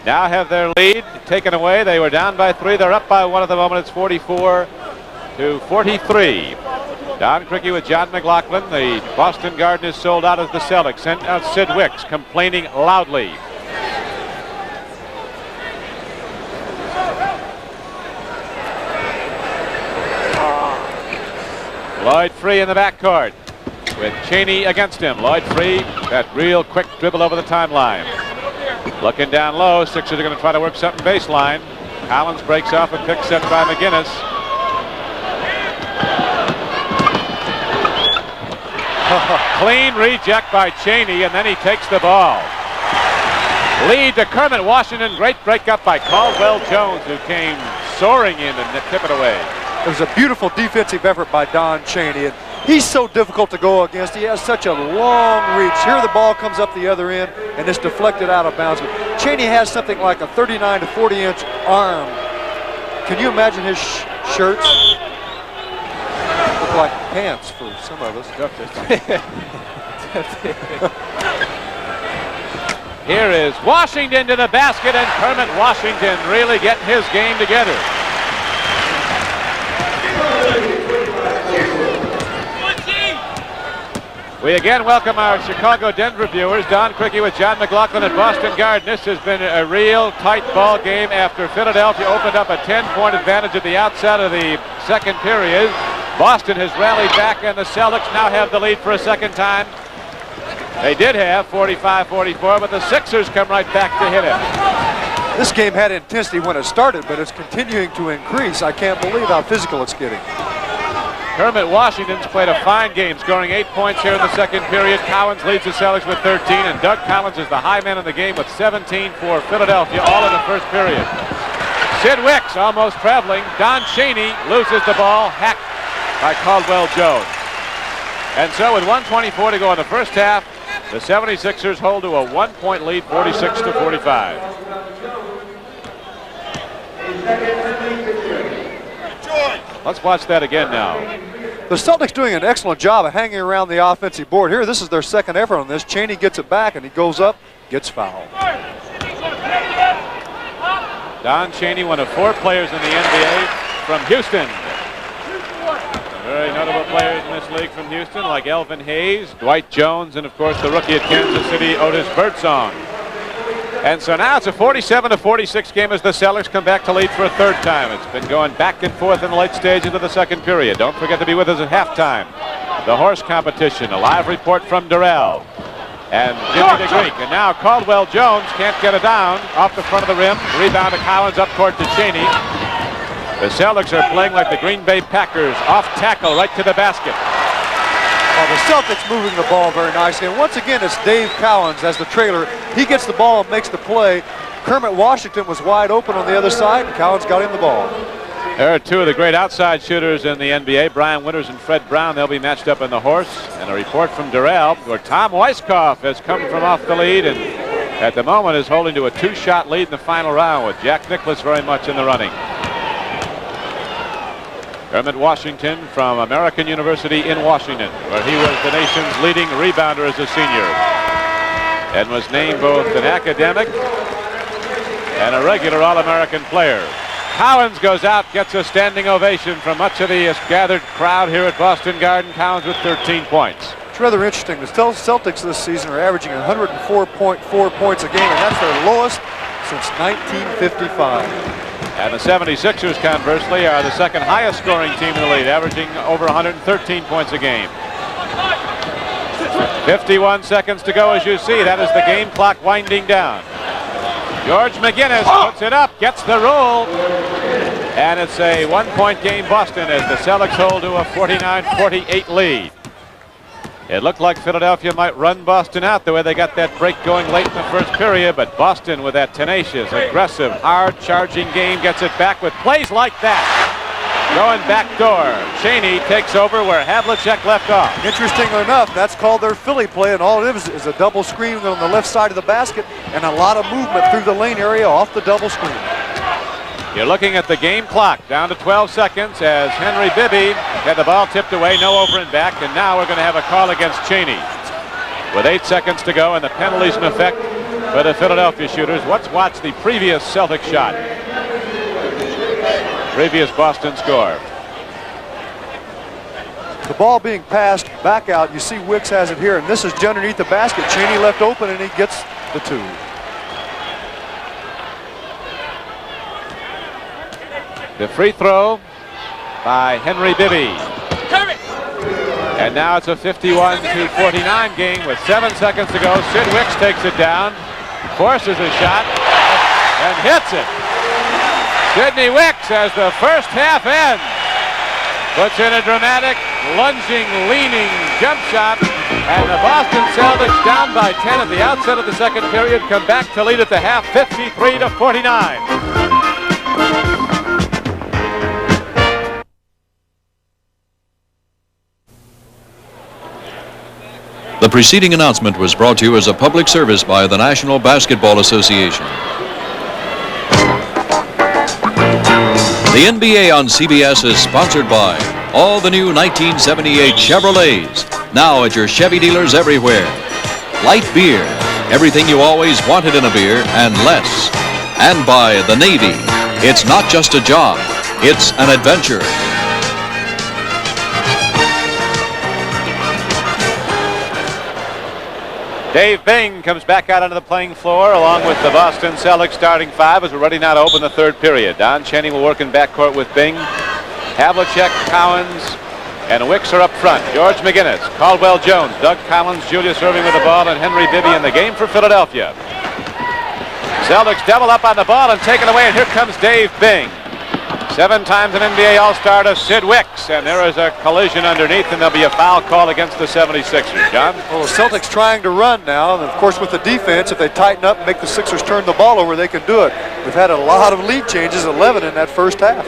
now have their lead taken away. They were down by 3. They're up by 1 at the moment. It's 44-43. Don Criqui with John McLaughlin. The Boston Garden is sold out as the Celtics sent out Sid Wicks, complaining loudly. Lloyd free in the backcourt with Chaney against him. Lloyd free, that real quick dribble over the timeline. Looking down low, Sixers are going to try to work something baseline. Cowens breaks off a pick set by McGinnis. Clean reject by Chaney, and then he takes the ball. Lead to Kermit Washington. Great breakup by Caldwell Jones, who came soaring in and tip it away. It was a beautiful defensive effort by Don Chaney, and he's so difficult to go against. He has such a long reach. Here the ball comes up the other end, and it's deflected out of bounds. But Chaney has something like a 39 to 40-inch arm. Can you imagine his shirts? Look like pants for some of us. Here is Washington to the basket, and Kermit Washington really getting his game together. We again welcome our Chicago-Denver viewers. Don Criqui with John McLaughlin at Boston Garden. This has been a real tight ball game after Philadelphia opened up a 10-point advantage at the outset of the second period. Boston has rallied back, and the Celtics now have the lead for a second time. They did have 45-44, but the Sixers come right back to hit it. This game had intensity when it started, but it's continuing to increase. I can't believe how physical it's getting. Kermit Washington's played a fine game, scoring 8 points here in the second period. Cowens leads the Celtics with 13, and Doug Collins is the high man in the game with 17 for Philadelphia, all in the first period. Sid Wicks almost traveling. Don Chaney loses the ball, hacked by Caldwell Jones. And so with 1:24 to go in the first half, the 76ers hold to a 1-point lead, 46-45. Let's watch that again now. The Celtics doing an excellent job of hanging around the offensive board here. This is their second effort on this. Chaney gets it back, and he goes up, gets fouled. Don Chaney, one of 4 players in the NBA from Houston. Very notable players in this league from Houston, like Elvin Hayes, Dwight Jones, and of course the rookie at Kansas City, Otis Birdsong. And so now it's a 47-46 game as the Celtics come back to lead for a third time. It's been going back and forth in the late stages of the second period. Don't forget to be with us at halftime. The horse competition, a live report from Darryl and Jimmy the Greek. And now Caldwell Jones can't get it down off the front of the rim. Rebound to Cowens, up court to Chaney. The Celtics are playing like the Green Bay Packers, off tackle right to the basket. Well, the Celtics moving the ball very nicely. And once again, it's Dave Cowens as the trailer. He gets the ball and makes the play. Kermit Washington was wide open on the other side, and Cowens got him the ball. There are 2 of the great outside shooters in the NBA, Brian Winters and Fred Brown. They'll be matched up in the horse. And a report from Darryl, where Tom Weiskopf has come from off the lead and at the moment is holding to a 2-shot lead in the final round with Jack Nicklaus very much in the running. Kermit Washington from American University in Washington, where he was the nation's leading rebounder as a senior and was named both an academic and a regular All-American player. Cowens goes out, gets a standing ovation from much of the gathered crowd here at Boston Garden. Cowens with 13 points. It's rather interesting. The Celtics this season are averaging 104.4 points a game, and that's their lowest since 1955. And the 76ers, conversely, are the second highest scoring team in the league, averaging over 113 points a game. 51 seconds to go, as you see. That is the game clock winding down. George McGinnis puts it up, gets the roll. And it's a 1-point game, Boston, as the Celtics hold to a 49-48 lead. It looked like Philadelphia might run Boston out the way they got that break going late in the first period, but Boston with that tenacious, aggressive, hard-charging game gets it back with plays like that. Going back door. Chaney takes over where Havlicek left off. Interestingly enough, that's called their Philly play, and all it is a double screen on the left side of the basket and a lot of movement through the lane area off the double screen. You're looking at the game clock down to 12 seconds as Henry Bibby had the ball tipped away, no over and back, and now we're going to have a call against Chaney. With 8 seconds to go and the penalties in effect, for the Philadelphia shooters. Let's watch the previous Celtic shot. Previous Boston score. The ball being passed back out. You see Wicks has it here, and this is underneath the basket. Chaney left open, and he gets the 2. The free throw by Henry Bibby. Kermit. And now it's a 51-49 game with 7 seconds to go. Sid Wicks takes it down, forces a shot, and hits it. Sidney Wicks as the first half ends. Puts in a dramatic, lunging, leaning jump shot, and the Boston Celtics down by 10 at the outset of the second period come back to lead at the half, 53-49. The preceding announcement was brought to you as a public service by the National Basketball Association. The NBA on CBS is sponsored by all the new 1978 Chevrolets, now at your Chevy dealers everywhere. Light beer, everything you always wanted in a beer and less. And by the Navy, it's not just a job, it's an adventure. Dave Bing comes back out onto the playing floor along with the Boston Celtics starting 5 as we're ready now to open the third period. Don Chaney will work in backcourt with Bing. Havlicek, Cowens, and Wicks are up front. George McGinnis, Caldwell Jones, Doug Collins, Julius Erving with the ball, and Henry Bibby in the game for Philadelphia. Celtics double up on the ball and take it away, and here comes Dave Bing. 7 times an NBA All-Star to Sid Wicks, and there is a collision underneath, and there'll be a foul call against the 76ers. John? Well, the Celtics trying to run now, and of course with the defense, if they tighten up and make the Sixers turn the ball over, they can do it. We've had a lot of lead changes, 11 in that first half.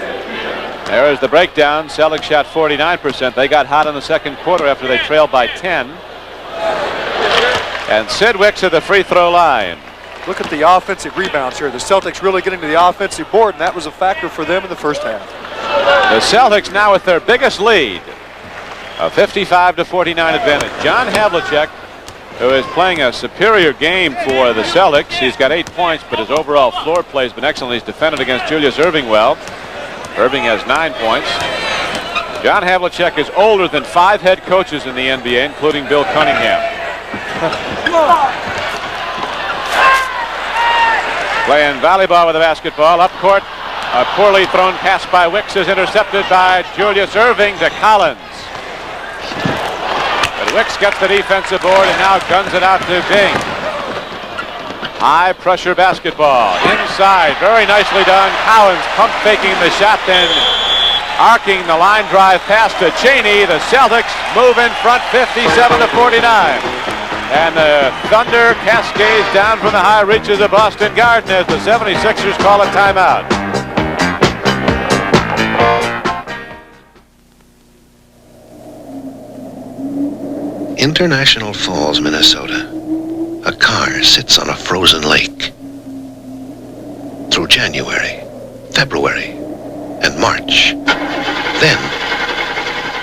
There is the breakdown. Celtics shot 49%. They got hot in the second quarter after they trailed by 10. And Sid Wicks at the free throw line. Look at the offensive rebounds here. The Celtics really getting to the offensive board, and that was a factor for them in the first half. The Celtics now with their biggest lead, a 55-49 advantage. John Havlicek, who is playing a superior game for the Celtics. He's got 8 points, but his overall floor play has been excellent. He's defended against Julius Erving well. Erving has 9 points. John Havlicek is older than 5 head coaches in the NBA, including Bill Cunningham. Playing volleyball with the basketball. Up court, a poorly thrown pass by Wicks is intercepted by Julius Erving to Collins. But Wicks gets the defensive board and now guns it out to Bing. High pressure basketball. Inside, very nicely done. Cowens pump faking the shot, then arcing the line drive pass to Chaney. The Celtics move in front 57-49. And the thunder cascades down from the high reaches of Boston Garden as the 76ers call a timeout. International Falls, Minnesota. A car sits on a frozen lake. Through January, February, and March. Then,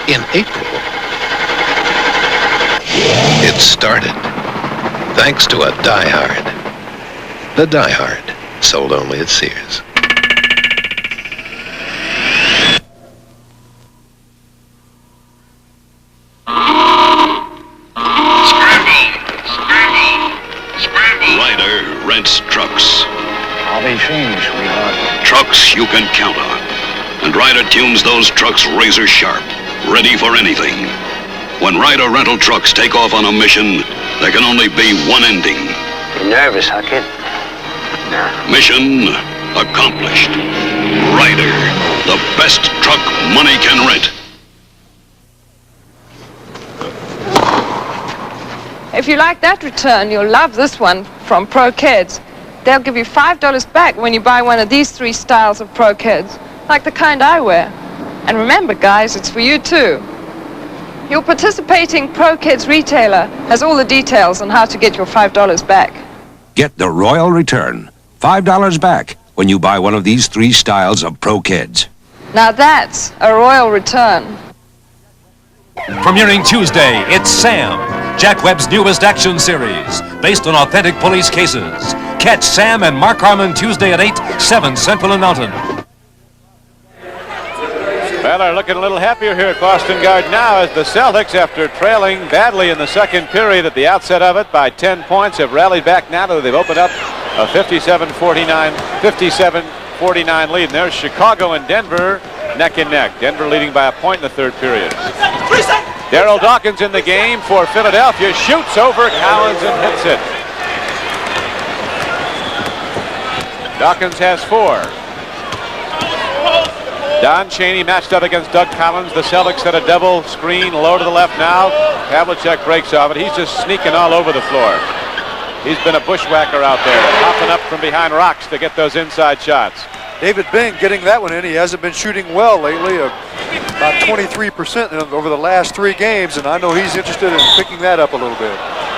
in April, it started, thanks to a Die-Hard. The Die-Hard, sold only at Sears. Ryder rents trucks. I'll be finished, sweetheart. Trucks you can count on. And Ryder tunes those trucks razor sharp, ready for anything. When Ryder rental trucks take off on a mission, there can only be one ending. You nervous, huh, kid? Nah. Mission accomplished. Ryder, the best truck money can rent. If you like that return, you'll love this one from Pro Kids. They'll give you $5 back when you buy one of these 3 styles of Pro Kids, like the kind I wear. And remember, guys, it's for you too. Your participating Pro Kids retailer has all the details on how to get your $5 back. Get the Royal Return. $5 back when you buy one of these 3 styles of Pro Kids. Now that's a royal return. Premiering Tuesday, it's Sam. Jack Webb's newest action series, based on authentic police cases. Catch Sam and Mark Harmon Tuesday at 8, 7 Central and Mountain. Well, they're looking a little happier here at Boston Garden now as the Celtics, after trailing badly in the second period at the outset of it by 10 points, have rallied back now that they've opened up a 57-49 lead. And there's Chicago and Denver neck and neck. Denver leading by a point in the third period. Darryl Dawkins in the game for Philadelphia, shoots over Cowens and hits it. Dawkins has 4. Don Chaney matched up against Doug Cowens. The Celtics set a double screen low to the left now. Havlicek breaks off it. He's just sneaking all over the floor. He's been a bushwhacker out there, hopping up from behind rocks to get those inside shots. David Bing getting that one in. He hasn't been shooting well lately, about 23% over the last 3 games, and I know he's interested in picking that up a little bit.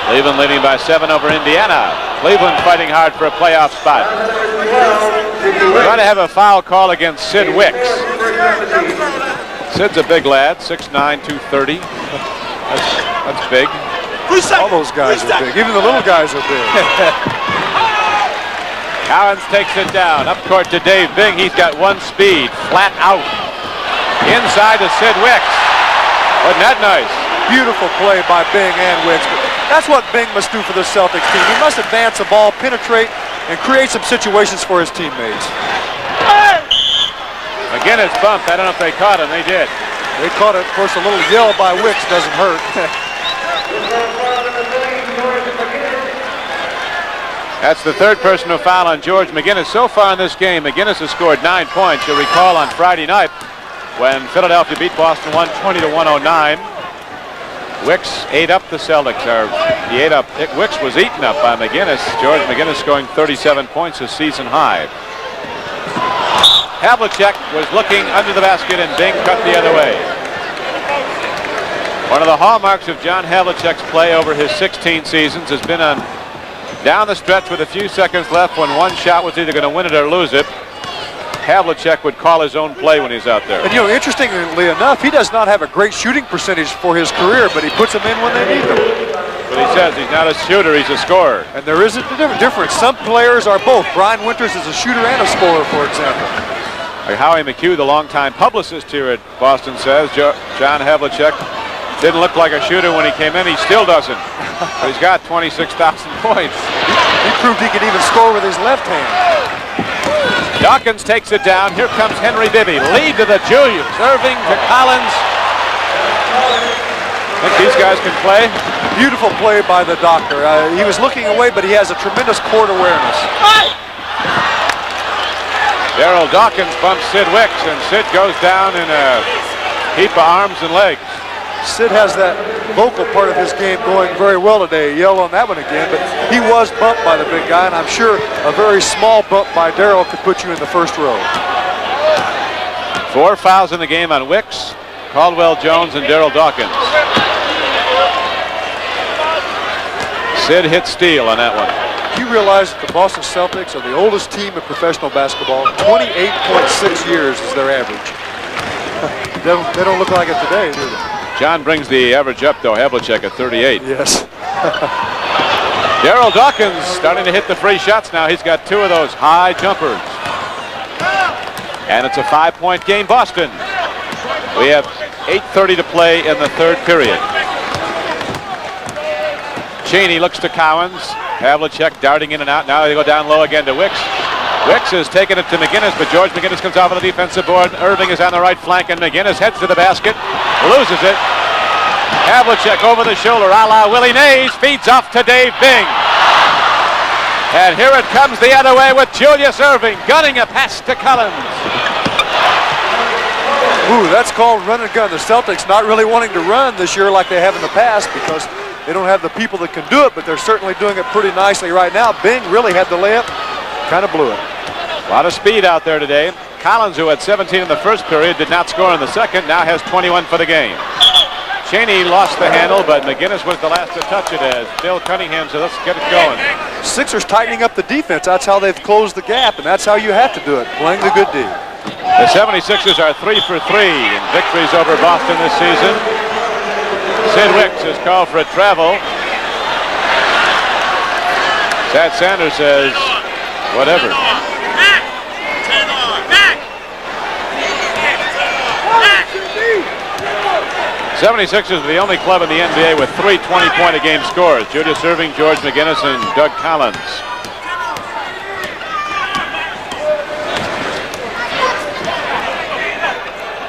Cleveland leading by 7 over Indiana. Cleveland fighting hard for a playoff spot. We're going to have a foul call against Sid Wicks. Sid's a big lad, 6'9", 230. That's big. All those guys are big. Even the little guys are big. Cowens takes it down. Up court to Dave Bing. He's got one speed. Flat out. Inside to Sid Wicks. Wasn't that nice? Beautiful play by Bing and Wicks. That's what Bing must do for the Celtics team. He must advance the ball, penetrate, and create some situations for his teammates. McGinnis bumped. I don't know if they caught him. They did. They caught it. Of course, a little yell by Wicks doesn't hurt. That's the third personal foul on George McGinnis. So far in this game, McGinnis has scored 9 points. You'll recall on Friday night when Philadelphia beat Boston 120-109. Wicks ate up the Celtics. Wicks was eaten up by McGinnis. George McGinnis scoring 37 points, a season high. Havlicek was looking under the basket and Bing cut the other way. One of the hallmarks of John Havlicek's play over his 16 seasons has been on down the stretch with a few seconds left when one shot was either going to win it or lose it. Havlicek would call his own play when he's out there. And you know, interestingly enough, he does not have a great shooting percentage for his career, but he puts them in when they need them. But he says he's not a shooter, he's a scorer. And there is a difference. Some players are both. Brian Winters is a shooter and a scorer, for example. Like Howie McHugh, the longtime publicist here at Boston, says John Havlicek didn't look like a shooter when he came in. He still doesn't. But he's got 26,000 points. He proved he could even score with his left hand. Dawkins takes it down. Here comes Henry Bibby. Lead to the Julius. Erving to Collins. Think these guys can play? Beautiful play by the doctor. He was looking away, but he has a tremendous court awareness. Darryl Dawkins bumps Sid Wicks, and Sid goes down in a heap of arms and legs. Sid has that vocal part of his game going very well today. He yelled on that one again, but he was bumped by the big guy, and I'm sure a very small bump by Darryl could put you in the first row. 4 fouls in the game on Wicks, Caldwell Jones, and Darryl Dawkins. Sid hit steal on that one. You realize that the Boston Celtics are the oldest team in professional basketball. 28.6 years is their average. They don't look like it today, do they? John brings the average up, though. Havlicek at 38. Yes. Darryl Dawkins starting to hit the free shots now. He's got 2 of those high jumpers. And it's a 5-point game, Boston. We have 8:30 to play in the third period. Chaney looks to Cowens. Havlicek darting in and out. Now they go down low again to Wicks. Wicks has taken it to McGinnis, but George McGinnis comes off on the defensive board. Erving is on the right flank, and McGinnis heads to the basket, loses it. Havlicek over the shoulder, a la Willie Mays, feeds off to Dave Bing. And here it comes the other way with Julius Erving, gunning a pass to Collins. Ooh, that's called run and gun. The Celtics not really wanting to run this year like they have in the past because they don't have the people that can do it, but they're certainly doing it pretty nicely right now. Bing really had the layup, kind of blew it. A lot of speed out there today. Collins, who had 17 in the first period, did not score in the second, now has 21 for the game. Chaney lost the handle, but McGinnis was the last to touch it as Bill Cunningham said, let's get it going. Sixers tightening up the defense. That's how they've closed the gap, and that's how you have to do it, playing the good D. The 76ers are 3 for 3 in victories over Boston this season. Sid Wicks is called for a travel. Tad Sanders says, whatever. 76ers are the only club in the NBA with 3 20-point-a-game scores. Julius Erving, George McGinnis, and Doug Cowens.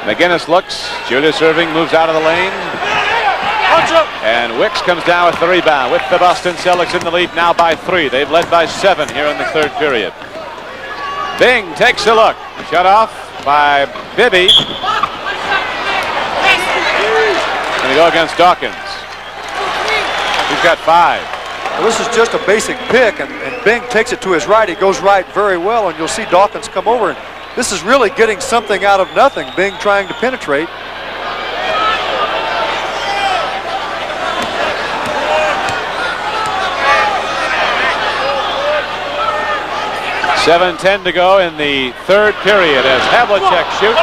McGinnis looks. Julius Erving moves out of the lane. And Wicks comes down with the rebound with the Boston Celtics in the lead now by 3. They've led by 7 here in the third period. Bing takes a look. Shut off by Bibby. And they go against Dawkins. He's got 5. Well, this is just a basic pick, and Bing takes it to his right. He goes right very well, and you'll see Dawkins come over. And this is really getting something out of nothing. Bing trying to penetrate. $7:10 to go in the third period as Havlicek shoots.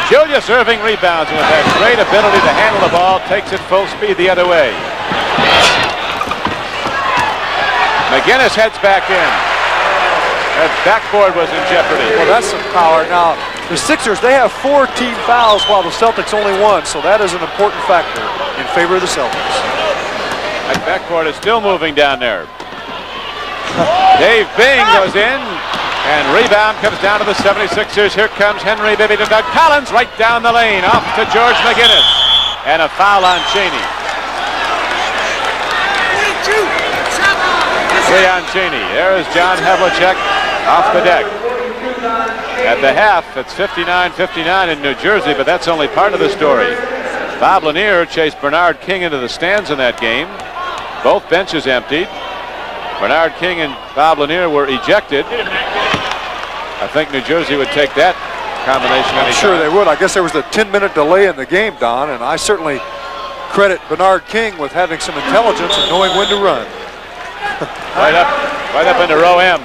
Julius Erving rebounds with that great ability to handle the ball, takes it full speed the other way. McGinnis heads back in. That backboard was in jeopardy. Well, that's some power. Now, the Sixers, they have 4 team fouls while the Celtics only 1, so that is an important factor in favor of the Celtics. That backboard is still moving down there. Dave Bing goes in, and rebound comes down to the 76ers. Here comes Henry Bibby to Doug Collins, right down the lane, off to George McGinnis. And a foul on Chaney. 3 on Chaney. There's John Havlicek off the deck. At the half, it's 59-59 in New Jersey, but that's only part of the story. Bob Lanier chased Bernard King into the stands in that game. Both benches emptied. Bernard King and Bob Lanier were ejected. I think New Jersey would take that combination anytime. I'm sure they would. I guess there was a 10-minute delay in the game, Don, and I certainly credit Bernard King with having some intelligence and knowing when to run. right up into row M.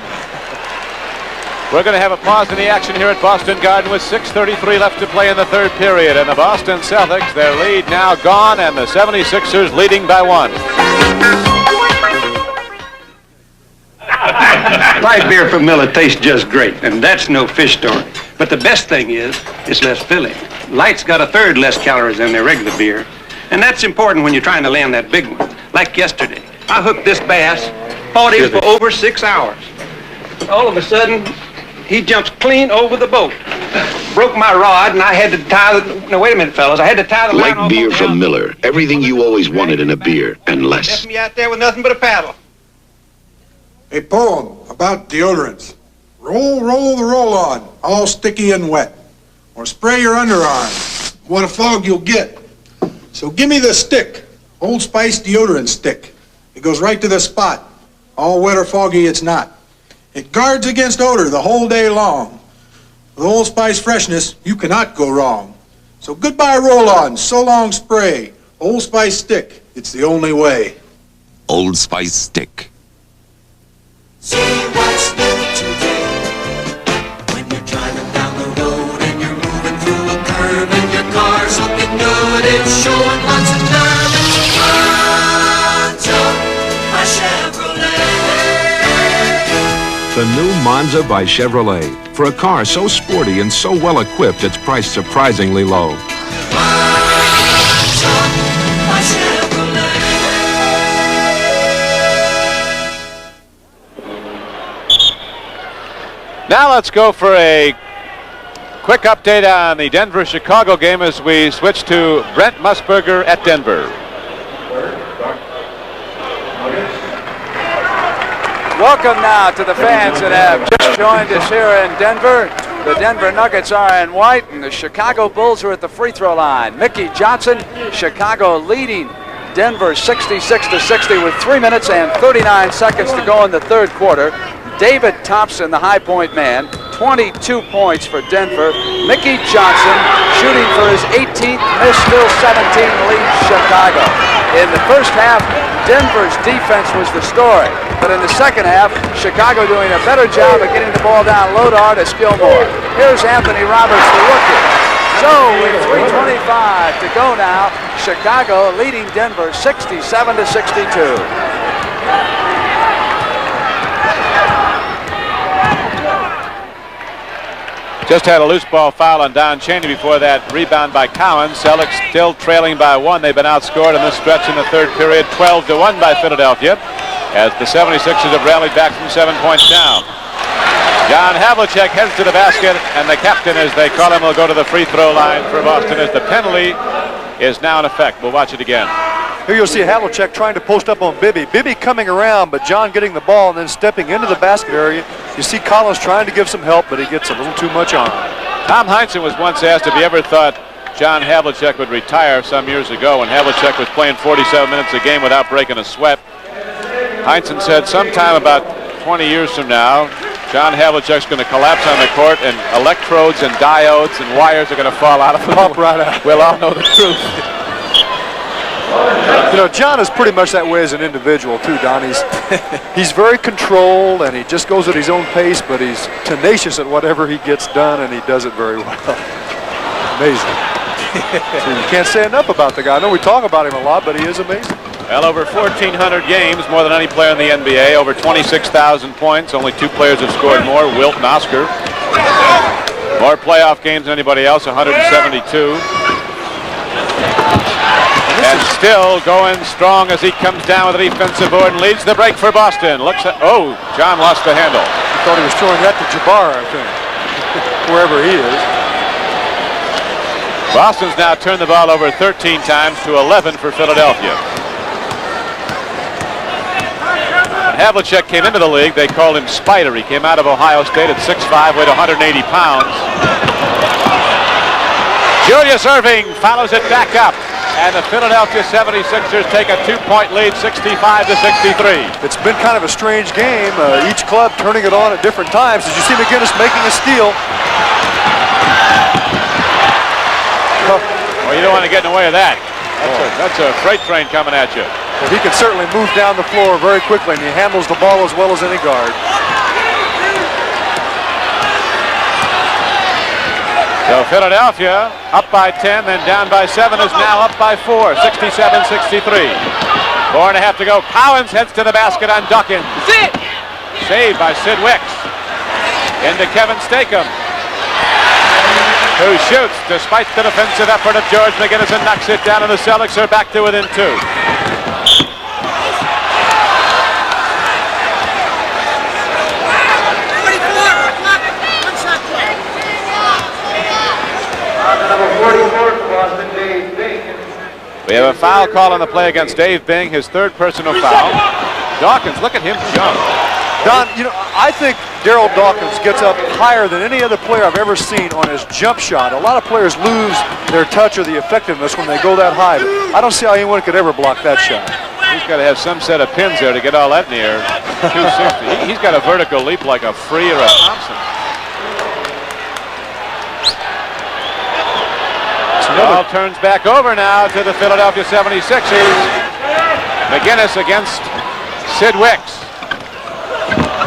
We're going to have a pause in the action here at Boston Garden with 6:33 left to play in the third period. And the Boston Celtics, their lead now gone, and the 76ers leading by 1. Light beer from Miller tastes just great, and that's no fish story. But the best thing is, it's less filling. Light's got 1/3 less calories than their regular beer, and that's important when you're trying to land that big one. Like yesterday, I hooked this bass, fought him for over 6 hours. All of a sudden, he jumps clean over the boat. Broke my rod, and I had to tie the... No, wait a minute, fellas. I had to tie the line Light beer from Miller. Everything you always wanted in a beer, and less. Left me out there with nothing but a paddle. A poem about deodorants. Roll, roll the roll-on, all sticky and wet. Or spray your underarm. What a fog you'll get. So give me the stick, Old Spice deodorant stick. It goes right to the spot. All wet or foggy, it's not. It guards against odor the whole day long. With Old Spice freshness, you cannot go wrong. So goodbye roll-on, so long spray. Old Spice stick, it's the only way. Old Spice stick. See what's new today. When you're driving down the road and you're moving through a curve and your car's looking good, it's showing lots of nerve. Monza, my Chevrolet. The new Monza by Chevrolet. For a car so sporty and so well equipped, it's priced surprisingly low. Monza, my Chevrolet. Now let's go for a quick update on the Denver-Chicago game as we switch to Brent Musburger at Denver. Welcome now to the fans that have just joined us here in Denver. The Denver Nuggets are in white, and the Chicago Bulls are at the free throw line. Mickey Johnson, Chicago leading Denver 66-60 with 3 minutes and 39 seconds to go in the third quarter. David Thompson, the high point man, 22 points for Denver. Mickey Johnson shooting for his 18th miss, still 17 leads Chicago. In the first half, Denver's defense was the story. But in the second half, Chicago doing a better job of getting the ball down Lodar to Skillmore. Here's Anthony Roberts, the rookie. So with 3:25 to go now, Chicago leading Denver 67-62. Just had a loose ball foul on Don Chaney before that rebound by Cowens. Celtics still trailing by 1. They've been outscored in this stretch in the third period, 12-1 by Philadelphia, as the 76ers have rallied back from 7 points down. John Havlicek heads to the basket, and the captain, as they call him, will go to the free throw line for Boston as the penalty is now in effect. We'll watch it again. Here you'll see Havlicek trying to post up on Bibby. Bibby coming around, but John getting the ball and then stepping into the basket area. You see Collins trying to give some help, but he gets a little too much on. Tom Heinsohn was once asked if he ever thought John Havlicek would retire some years ago when Havlicek was playing 47 minutes a game without breaking a sweat. Heinsohn said sometime about 20 years from now, John Havlicek's going to collapse on the court and electrodes and diodes and wires are going to fall out of him. Pop right out. We'll all know the truth. You know, John is pretty much that way as an individual too, Don. He's very controlled and he just goes at his own pace, but he's tenacious at whatever he gets done, and he does it very well. Amazing. So you can't say enough about the guy. I know we talk about him a lot, but he is amazing. Well, over 1,400 games, more than any player in the NBA, over 26,000 points. Only 2 players have scored more, Wilt and Oscar. More playoff games than anybody else, 172. And still going strong as he comes down with the defensive board and leads the break for Boston. Looks at, oh, John lost the handle. He thought he was throwing that to Jabbar, I think, wherever he is. Boston's now turned the ball over 13 times to 11 for Philadelphia. When Havlicek came into the league, they called him Spider. He came out of Ohio State at 6'5", weighed 180 pounds. Julius Erving follows it back up, and the Philadelphia 76ers take a 2-point lead, 65-63. It's been kind of a strange game. Each club turning it on at different times. As you see McGinnis making a steal. Well, you don't want to get in the way of that. That's a freight train coming at you. Well, he can certainly move down the floor very quickly, and he handles the ball as well as any guard. So Philadelphia up by 10, then down by 7, is now up by 4, 67-63. 4.5 to go. Cowens heads to the basket on Dawkins. Saved by Sid Wicks. Into Kevin Stakem, who shoots despite the defensive effort of George McGinnis and knocks it down, and the Celtics are back to within 2. We have a foul call on the play against Dave Bing, his 3rd personal foul. Dawkins, look at him jump. Don, you know, I think Darryl Dawkins gets up higher than any other player I've ever seen on his jump shot. A lot of players lose their touch or the effectiveness when they go that high. But I don't see how anyone could ever block that shot. He's got to have some set of pins there to get all that in the air. 260. He's got a vertical leap like a Free or a Thompson. The ball turns back over now to the Philadelphia 76ers. McGinnis against Sid Wicks.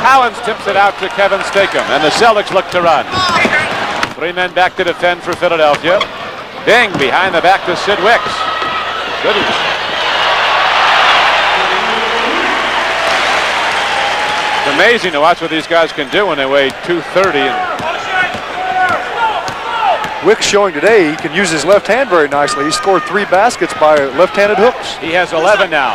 Cowens tips it out to Kevin Stakem, and the Celtics look to run. 3 men back to defend for Philadelphia. Bing behind the back to Sid Wicks. Good. It's amazing to watch what these guys can do when they weigh 230. Wicks showing today he can use his left hand very nicely. He scored 3 baskets by left-handed hooks. He has 11 now.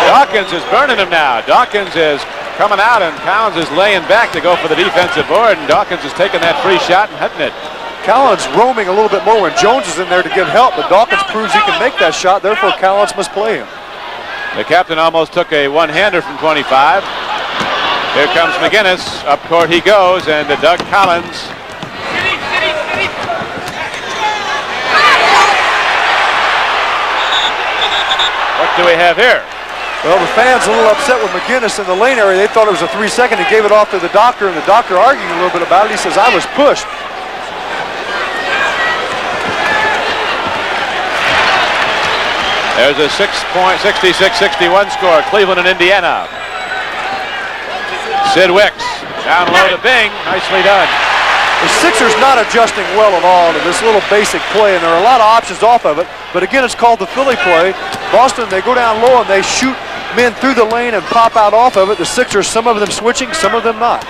Dawkins is burning him now. Dawkins is coming out, and Cowens is laying back to go for the defensive board, and Dawkins is taking that free shot and hitting it. Cowens roaming a little bit more when Jones is in there to get help, but Dawkins proves he can make that shot, therefore Cowens must play him. The captain almost took a one-hander from 25. Here comes McGinnis. Up court he goes, and to Doug Collins. What do we have here? Well, the fans a little upset with McGinnis in the lane area. They thought it was a 3-second. He gave it off to the doctor, and the doctor arguing a little bit about it. He says, I was pushed. There's a 66-61 score, Cleveland and Indiana. Sid Wicks down low to Bing. Nicely done. The Sixers not adjusting well at all to this little basic play, and there are a lot of options off of it. But again, it's called the Philly play. Boston, they go down low and they shoot men through the lane and pop out off of it. The Sixers, some of them switching, some of them not.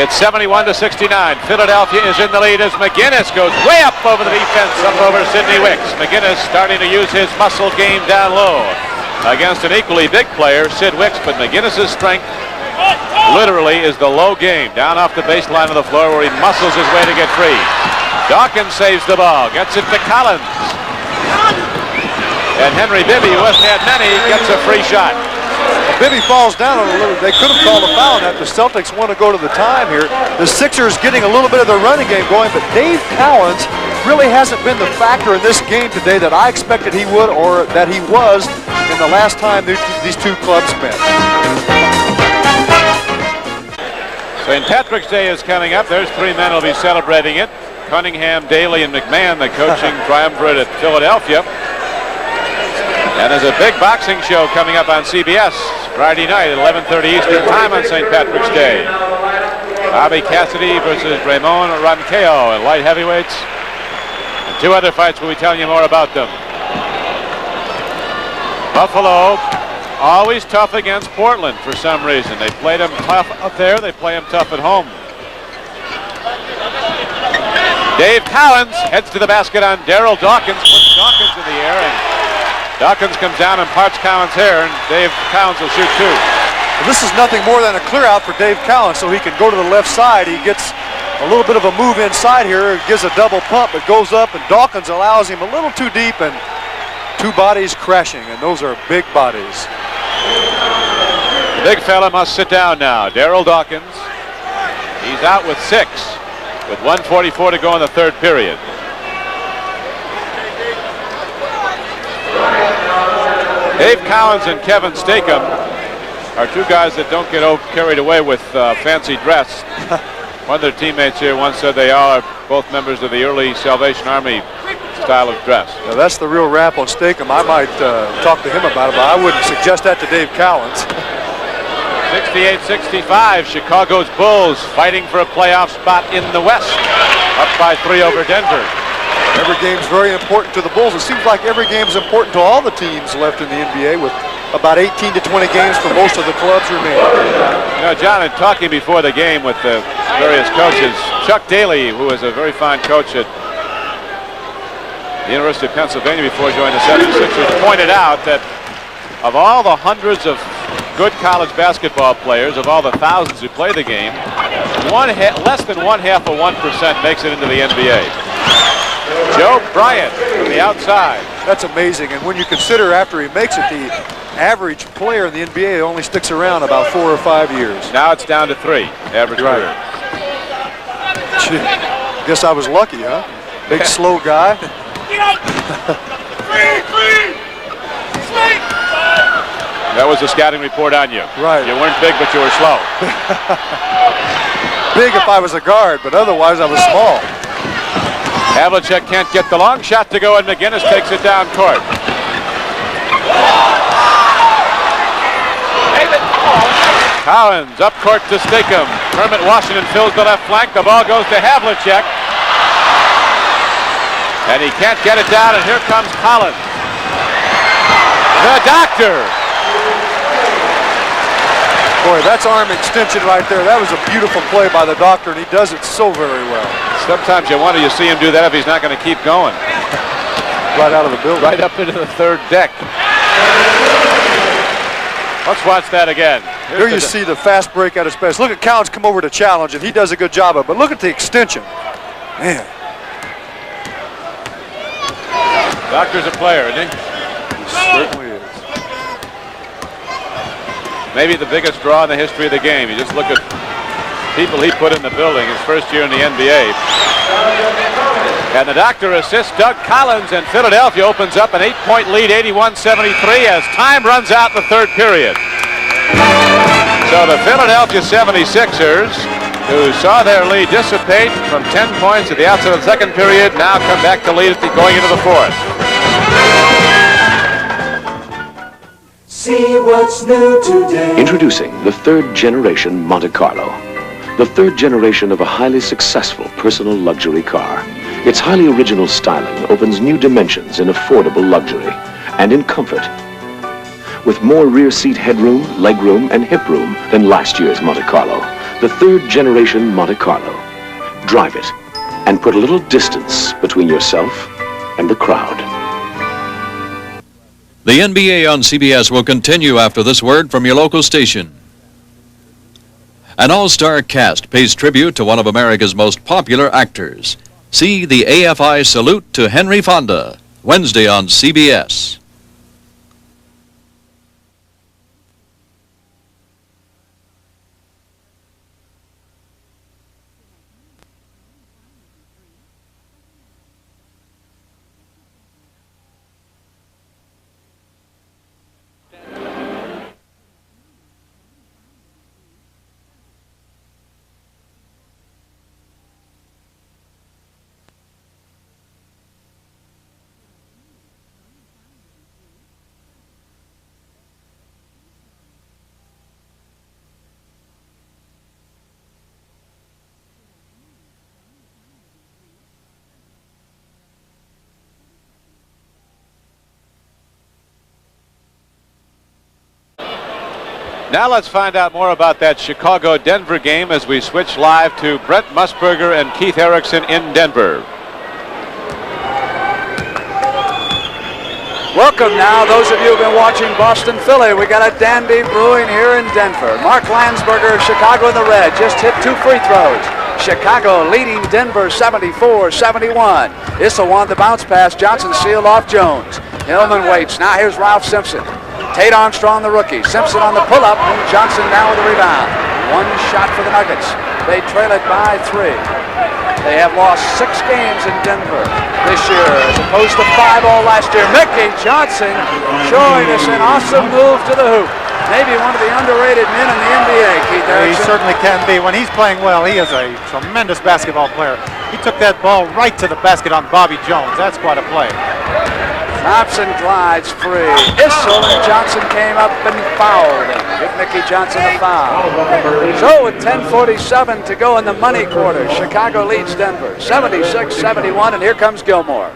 It's 71-69. Philadelphia is in the lead as McGinnis goes way up over the defense, up over Sidney Wicks. McGinnis starting to use his muscle game down low against an equally big player, Sid Wicks, but McGinnis' strength literally is the low game, down off the baseline of the floor where he muscles his way to get free. Dawkins saves the ball, gets it to Cowens. And Henry Bibby, who hasn't had many, gets a free shot. Bibby falls down a little. They could have called a foul on that. The Celtics want to go to the time here. The Sixers getting a little bit of their running game going, but Dave Cowens really hasn't been the factor in this game today that I expected he would or that he was in the last time these two clubs met. St. Patrick's Day is coming up. There's three men who will be celebrating it. Cunningham, Daly, and McMahon, the coaching triumvirate at Philadelphia. And there's a big boxing show coming up on CBS Friday night at 11:30 Eastern Time on St. Patrick's Day. Bobby Cassidy versus Ramon Ronquillo in light heavyweights. And two other fights we'll be telling you more about them. Buffalo, always tough against Portland for some reason. They played them tough up there. They play them tough at home. Dave Cowens heads to the basket on Darryl. Dawkins puts Dawkins in the air, and Dawkins comes down and parts Cowens' hair, and Dave Cowens will shoot two. Well, this is nothing more than a clear out for Dave Cowens, so he can go to the left side. He gets a little bit of a move inside here, gives a double pump, it goes up, and Dawkins allows him a little too deep, and two bodies crashing, and those are big bodies. The big fella must sit down now. Darryl Dawkins. He's out with 6, with 1:44 to go in the third period. Dave Cowens and Kevin Stakem are two guys that don't get carried away with fancy dress. One of their teammates here once said they are both members of the early Salvation Army style of dress. Now that's the real rap on Stakem. I might talk to him about it, but I wouldn't suggest that to Dave Cowens. 68-65, Chicago's Bulls fighting for a playoff spot in the West. Up by 3 over Denver. Every game's very important to the Bulls. It seems like every game's important to all the teams left in the NBA, with about 18 to 20 games for most of the clubs remaining. You know, John, in talking before the game with the various coaches, Chuck Daly, who is a very fine coach at the University of Pennsylvania before joining the 76ers, pointed out that of all the hundreds of good college basketball players, of all the thousands who play the game, less than 0.5% makes it into the NBA. Joe Bryant from the outside. That's amazing, and when you consider after he makes it, the average player in the NBA only sticks around about 4 or 5 years. Now it's down to 3, average career. Gee, guess I was lucky, huh? Big slow guy. That was a scouting report on you. Right. You weren't big, but you were slow. Big if I was a guard, but otherwise I was small. Havlicek can't get the long shot to go, and McGinnis takes it down court. Cowens up court to Stakem. Kermit Washington fills the left flank. The ball goes to Havlicek. And he can't get it down, and here comes Collins. The doctor. Boy, that's arm extension right there. That was a beautiful play by the doctor, and he does it so very well. Sometimes you wonder you see him do that if he's not going to keep going. Right out of the building. Right up into the third deck. Let's watch that again. Here you see the fast break at his best. Look at Cowens come over to challenge, and he does a good job of it. But look at the extension. Man. Doctor's a player, isn't he? He certainly is. Maybe the biggest draw in the history of the game. You just look at people he put in the building his first year in the NBA. And the doctor assists Doug Collins, and Philadelphia opens up an 8-point lead, 81-73, as time runs out in the third period. So the Philadelphia 76ers, who saw their lead dissipate from 10 points at the outset of the second period, now come back to lead going into the fourth. See what's new today. Introducing the third generation Monte Carlo. the third generation of a highly successful personal luxury car. Its highly original styling opens new dimensions in affordable luxury and in comfort. With more rear seat headroom, legroom, and hip room than last year's Monte Carlo, the third generation Monte Carlo. Drive it and put a little distance between yourself and the crowd. The NBA on CBS will continue after this word from your local station. An all-star cast pays tribute to one of America's most popular actors. See the AFI Salute to Henry Fonda, Wednesday on CBS. Now let's find out more about that Chicago-Denver game as we switch live to Brent Musburger and Keith Erickson in Denver. Welcome now, those of you who've been watching Boston-Philly. We got a dandy brewing here in Denver. Mark Landsberger, Chicago in the red, just hit 2 free throws. Chicago leading Denver 74-71. Issa wanted the bounce pass. Johnson sealed off Jones. Hillman waits. Now here's Ralph Simpson. Tate Armstrong, the rookie. Simpson on the pull-up, and Johnson down with the rebound. One shot for the Nuggets. They trail it by 3. They have lost 6 games in Denver this year, as opposed to 5 all last year. Mickey Johnson showing us an awesome move to the hoop. Maybe one of the underrated men in the NBA, Keith Erickson. He certainly can be. When he's playing well, he is a tremendous basketball player. He took that ball right to the basket on Bobby Jones. That's quite a play. Thompson glides free. Issel and Johnson came up and fouled him. Give Mickey Johnson a foul. So with 10:47 to go in the money quarter, Chicago leads Denver 76-71, and here comes Gilmore.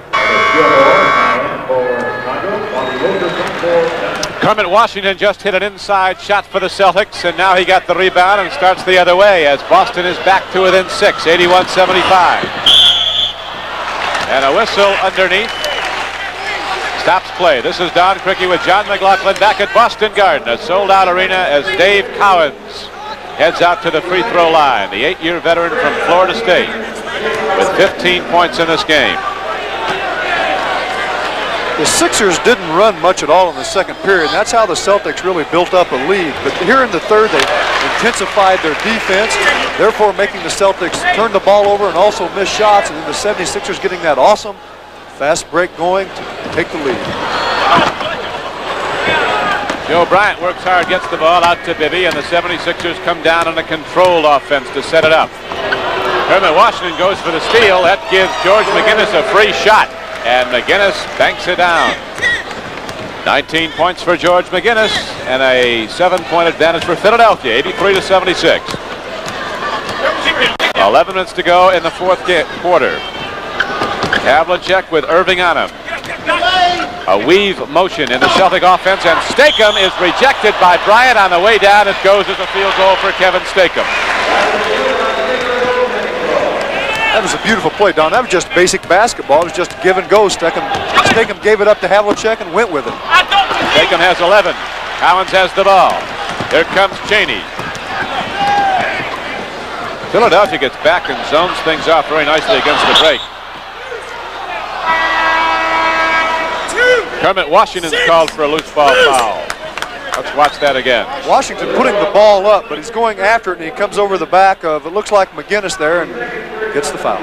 Kermit Washington just hit an inside shot for the Celtics, and now he got the rebound and starts the other way as Boston is back to within 6, 81-75. And a whistle underneath. Stops play. This is Don Criqui with John McLaughlin back at Boston Garden, a sold-out arena as Dave Cowens heads out to the free throw line. The 8-year veteran from Florida State with 15 points in this game. The Sixers didn't run much at all in the second period, and that's how the Celtics really built up a lead. But here in the third, they intensified their defense, therefore making the Celtics turn the ball over and also miss shots, and then the 76ers getting that awesome fast break going to take the lead. Joe Bryant works hard, gets the ball out to Bibby, and the 76ers come down on a controlled offense to set it up. Kermit Washington goes for the steal. That gives George McGinnis a free shot, and McGinnis banks it down. 19 points for George McGinnis, and a 7-point advantage for Philadelphia, 83-76. 11 minutes to go in the fourth quarter. Havlicek with Erving on him. A weave motion in the Celtic offense, and Stakem is rejected by Bryant on the way down. It goes as a field goal for Kevin Stakem. That was a beautiful play, Don. That was just basic basketball. It was just give and go. Stakem gave it up to Havlicek and went with it. Stakem has 11. Cowens has the ball. Here comes Chaney. Philadelphia gets back and zones things off very nicely against the break. Kermit Washington's called for a loose ball foul. Let's watch that again. Washington putting the ball up, but he's going after it, and he comes over the back of, it looks like McGinnis there, and gets the foul.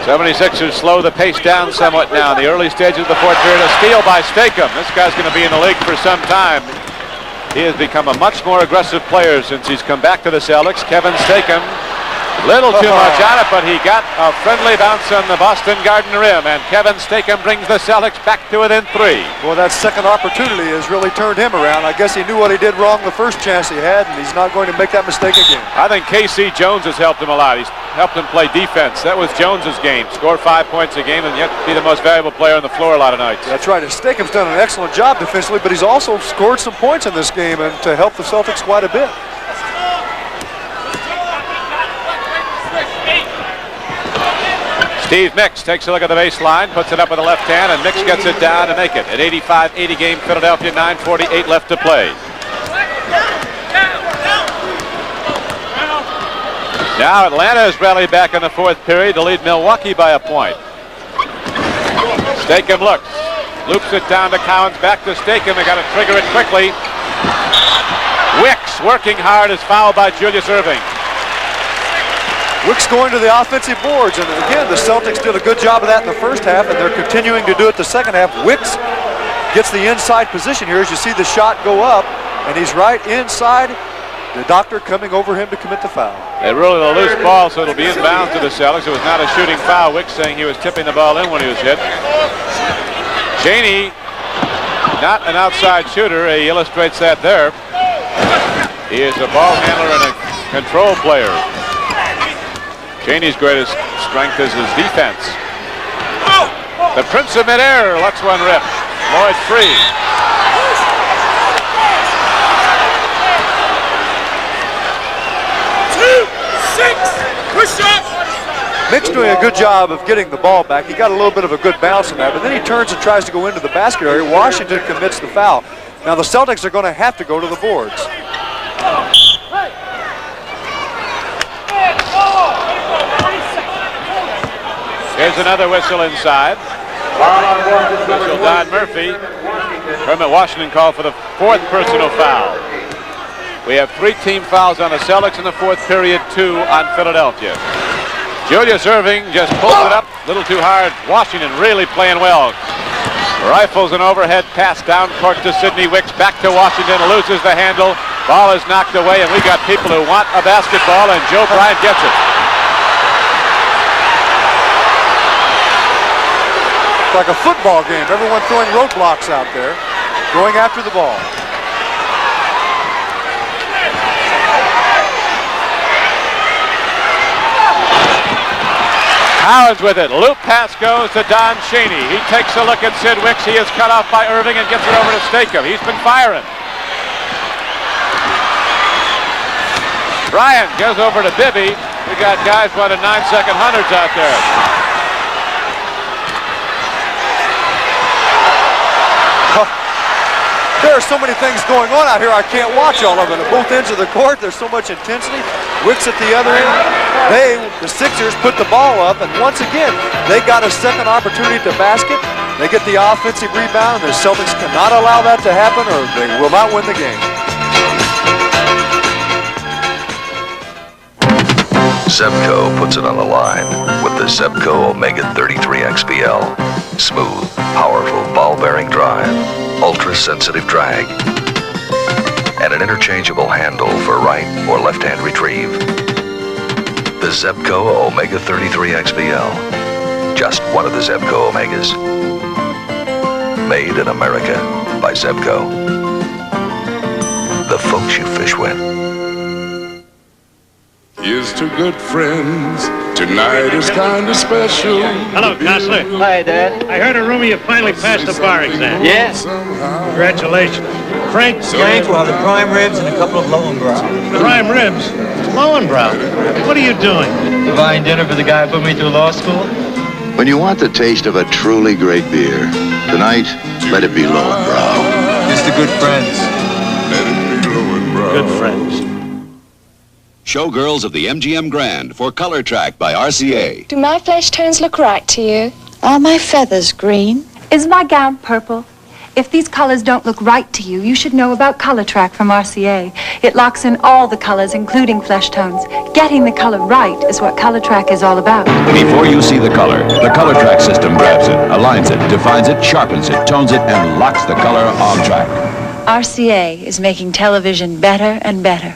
'76ers slow the pace down somewhat now in the early stages of the fourth period. A steal by Stakem. This guy's going to be in the league for some time. He has become a much more aggressive player since he's come back to the Celtics. Kevin Stakem, Little too much on it, but he got a friendly bounce on the Boston Garden rim, and Kevin Stakem brings the Celtics back to within 3. Well, that second opportunity has really turned him around. I guess he knew what he did wrong the first chance he had, and he's not going to make that mistake again. I think K.C. Jones has helped him a lot. He's helped him play defense. That was Jones's game. Score 5 points a game and yet be the most valuable player on the floor a lot of nights. That's right. And Stakem's done an excellent job defensively, but he's also scored some points in this game and to help the Celtics quite a bit. Steve Mix takes a look at the baseline, puts it up with the left hand, and Mix gets it down to make it. An 85-80 game, Philadelphia, 9:48 left to play. Now Atlanta has rallied back in the fourth period to lead Milwaukee by a point. Stakem looks, loops it down to Cowens, back to Stakem. They got to trigger it quickly. Wicks working hard is fouled by Julius Erving. Wicks going to the offensive boards, and again, the Celtics did a good job of that in the first half, and they're continuing to do it the second half. Wicks gets the inside position here as you see the shot go up, and he's right inside. The doctor coming over him to commit the foul. They ruled it a loose ball, so it'll be inbounds to the Celtics. It was not a shooting foul. Wicks saying he was tipping the ball in when he was hit. Chaney, not an outside shooter. He illustrates that there. He is a ball handler and a control player. Chaney's greatest strength is his defense. The Prince of Midair lets one rip. Lloyd free. Push up! Mix doing a good job of getting the ball back. He got a little bit of a good bounce on that, but then he turns and tries to go into the basket area. Washington commits the foul. Now the Celtics are going to have to go to the boards. Here's another whistle inside. Whistle Don Murphy. Kermit Washington called for the fourth personal foul. We have 3 team fouls on the Celtics in the fourth period, 2 on Philadelphia. Julius Erving just pulls it up a little too hard. Washington really playing well. Rifles an overhead pass down court to Sidney. Wicks back to Washington, loses the handle. Ball is knocked away, and we got people who want a basketball, and Joe Bryant gets it. It's like a football game. Everyone throwing roadblocks out there, going after the ball. Cowens with it. Loop pass goes to Don Chaney. He takes a look at Sid Wicks. He is cut off by Erving and gets it over to Stakem. He's been firing. Bryant goes over to Bibby. We got guys running 9-second hundreds out there. There are so many things going on out here, I can't watch all of it. At both ends of the court, there's so much intensity. Wicks at the other end. The Sixers, put the ball up, and once again, they got a second opportunity to basket. They get the offensive rebound, and the Celtics cannot allow that to happen, or they will not win the game. Zebco puts it on the line with the Zebco Omega 33 XPL. Smooth, powerful ball-bearing drive, ultra-sensitive drag, and an interchangeable handle for right or left-hand retrieve. The Zebco Omega 33 XPL. Just one of the Zebco Omegas. Made in America by Zebco. The folks you fish with. Here's to good friends. Tonight is kind of special. Hello, Counselor. Hi, Dad. I heard a rumor you finally passed the bar exam. Yes. Congratulations. Frank? Frank will have the prime ribs and a couple of Lowenbrow. Prime ribs? Lowenbrow? What are you doing? Buying dinner for the guy who put me through law school? When you want the taste of a truly great beer, tonight, let it be Lowenbrow. Just the good friends. Let it be Lowenbrow. Good friends. Showgirls of the MGM Grand for Color Track by RCA. Do my flesh tones look right to you? Are my feathers green? Is my gown purple? If these colors don't look right to you, you should know about Color Track from RCA. It locks in all the colors, including flesh tones. Getting the color right is what Color Track is all about. Before you see the Color Track system grabs it, aligns it, defines it, sharpens it, tones it, and locks the color on track. RCA is making television better and better.